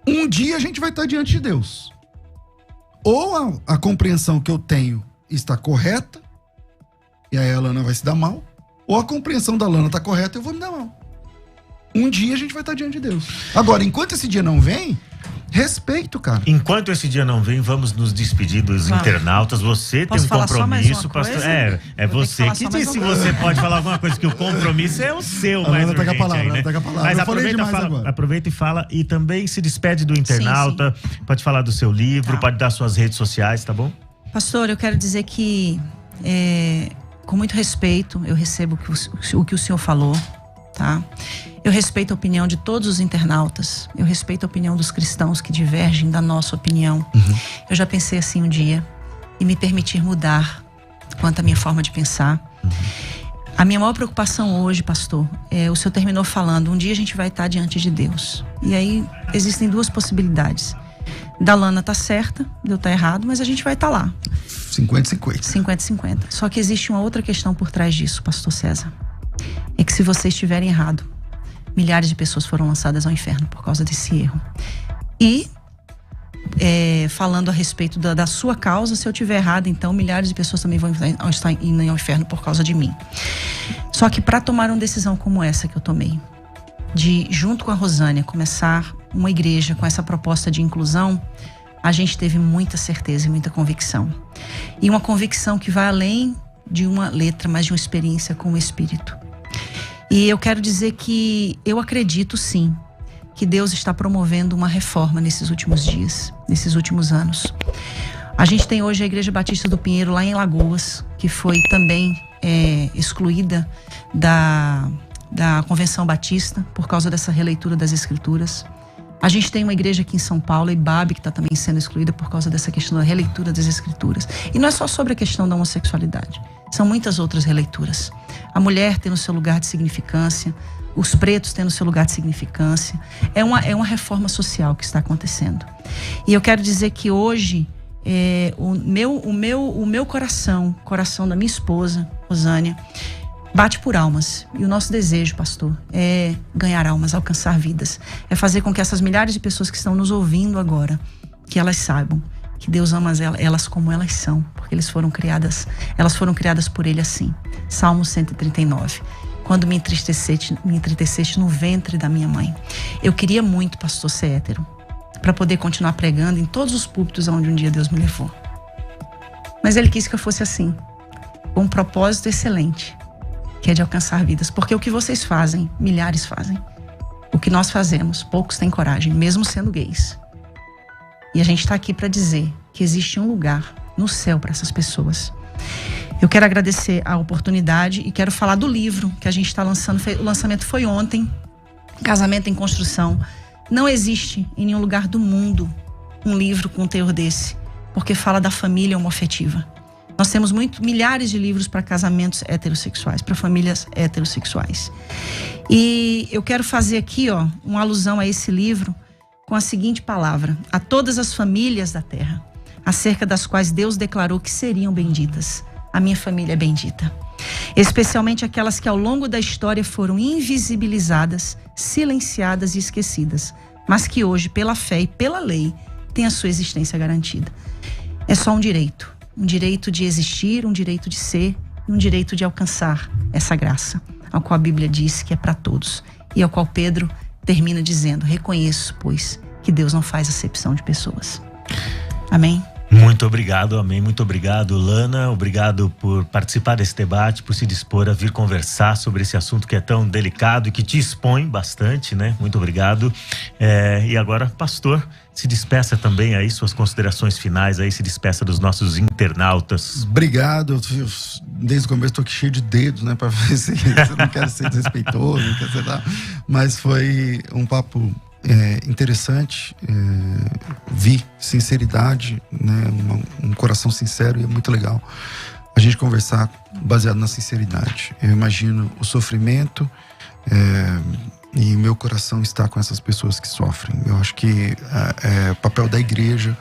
[SPEAKER 4] Um dia a gente vai estar diante de Deus. Ou a compreensão que eu tenho está correta, e aí a Alana vai se dar mal, ou a compreensão da Alana está correta e eu vou me dar mal. Um dia a gente vai estar diante de Deus. Agora, enquanto esse dia não vem, respeito, cara.
[SPEAKER 1] Enquanto esse dia não vem, vamos nos despedir dos internautas. Você tem um compromisso, pastor. É você que disse se você pode falar alguma coisa, que o compromisso é o seu, mais urgente. Mas aproveita e fala, e também se despede do internauta. Sim. Pode falar do seu livro, pode dar suas redes sociais, tá bom?
[SPEAKER 2] Pastor, eu quero dizer que com muito respeito eu recebo o que o senhor falou, tá? Eu respeito a opinião de todos os internautas. Eu respeito a opinião dos cristãos que divergem da nossa opinião. Eu já pensei assim um dia e me permitir mudar quanto à minha forma de pensar. A minha maior preocupação hoje, pastor, o senhor terminou falando, um dia a gente vai estar diante de Deus. E aí existem duas possibilidades. Da Lana tá certa, de eu tá errado, mas a gente vai estar lá.
[SPEAKER 4] 50-50.
[SPEAKER 2] 50-50. Só que existe uma outra questão por trás disso, pastor César. É que se vocês estiverem errado, milhares de pessoas foram lançadas ao inferno por causa desse erro. E, falando a respeito da sua causa, se eu estiver errado, então milhares de pessoas também vão estar indo ao inferno por causa de mim. Só que para tomar uma decisão como essa que eu tomei, de, junto com a Rosânia, começar uma igreja com essa proposta de inclusão, a gente teve muita certeza e muita convicção. E uma convicção que vai além de uma letra, mas de uma experiência com o Espírito. E eu quero dizer que eu acredito sim que Deus está promovendo uma reforma nesses últimos dias, nesses últimos anos. A gente tem hoje a Igreja Batista do Pinheiro lá em Lagoas, que foi também excluída da Convenção Batista por causa dessa releitura das Escrituras. A gente tem uma igreja aqui em São Paulo, a IBAB, que está também sendo excluída por causa dessa questão da releitura das Escrituras. E não é só sobre a questão da homossexualidade. São muitas outras releituras. A mulher tem o seu lugar de significância, os pretos têm o seu lugar de significância. É uma reforma social que está acontecendo. E eu quero dizer que hoje, o meu coração da minha esposa, Rosânia, bate por almas. E o nosso desejo, pastor, é ganhar almas, alcançar vidas. É fazer com que essas milhares de pessoas que estão nos ouvindo agora, que elas saibam que Deus ama elas como elas são, porque elas foram criadas por Ele assim. Salmo 139. Quando me entristeceste no ventre da minha mãe. Eu queria muito, pastor, ser hétero, para poder continuar pregando em todos os púlpitos onde um dia Deus me levou. Mas Ele quis que eu fosse assim, com um propósito excelente, que é de alcançar vidas. Porque o que vocês fazem, milhares fazem. O que nós fazemos, poucos têm coragem, mesmo sendo gays. E a gente está aqui para dizer que existe um lugar no céu para essas pessoas. Eu quero agradecer a oportunidade e quero falar do livro que a gente está lançando. O lançamento foi ontem, Casamento em Construção. Não existe em nenhum lugar do mundo um livro com um teor desse, porque fala da família homoafetiva. Nós temos milhares de livros para casamentos heterossexuais, para famílias heterossexuais. E eu quero fazer aqui, uma alusão a esse livro com a seguinte palavra: a todas as famílias da terra, acerca das quais Deus declarou que seriam benditas. A minha família é bendita. Especialmente aquelas que ao longo da história foram invisibilizadas, silenciadas e esquecidas, mas que hoje, pela fé e pela lei, têm a sua existência garantida. É só um direito de existir, um direito de ser e um direito de alcançar essa graça, ao qual a Bíblia diz que é para todos e ao qual Pedro termina dizendo: reconheço, pois, que Deus não faz acepção de pessoas. Amém?
[SPEAKER 1] Muito obrigado, amém. Muito obrigado, Lana. Obrigado por participar desse debate, por se dispor a vir conversar sobre esse assunto que é tão delicado e que te expõe bastante, né? Muito obrigado. E agora, pastor, se despeça também aí, suas considerações finais aí, se despeça dos nossos internautas.
[SPEAKER 4] Obrigado. Desde o começo estou aqui cheio de dedos, né? Para ver se eu não quero ser desrespeitoso, não quero ser nada. Mas foi um papo interessante, vi sinceridade, né, um coração sincero, e é muito legal a gente conversar baseado na sinceridade. Eu imagino o sofrimento e meu coração está com essas pessoas que sofrem. Eu acho que o papel da igreja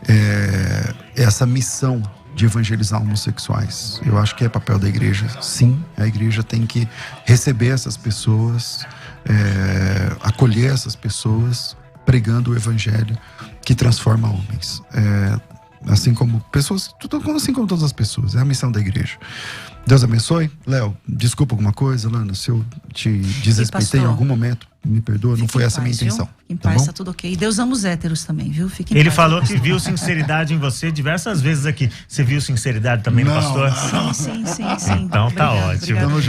[SPEAKER 4] é essa missão de evangelizar homossexuais. Eu acho que é papel da igreja, sim. A igreja tem que receber essas pessoas, acolher essas pessoas, pregando o evangelho que transforma homens. Assim como pessoas, assim como todas as pessoas. É a missão da igreja. Deus abençoe. Léo, desculpa alguma coisa, Lana, se eu te desrespeitei em algum momento, me perdoa, não foi essa a minha intenção.
[SPEAKER 2] Em paz, tá tudo ok. Deus ama os héteros também, viu? Fique em
[SPEAKER 1] Ele
[SPEAKER 2] paz.
[SPEAKER 1] falou que viu sinceridade em você diversas vezes aqui. Você viu sinceridade também no pastor?
[SPEAKER 2] Sim.
[SPEAKER 1] Então tá ótimo.
[SPEAKER 2] Obrigada.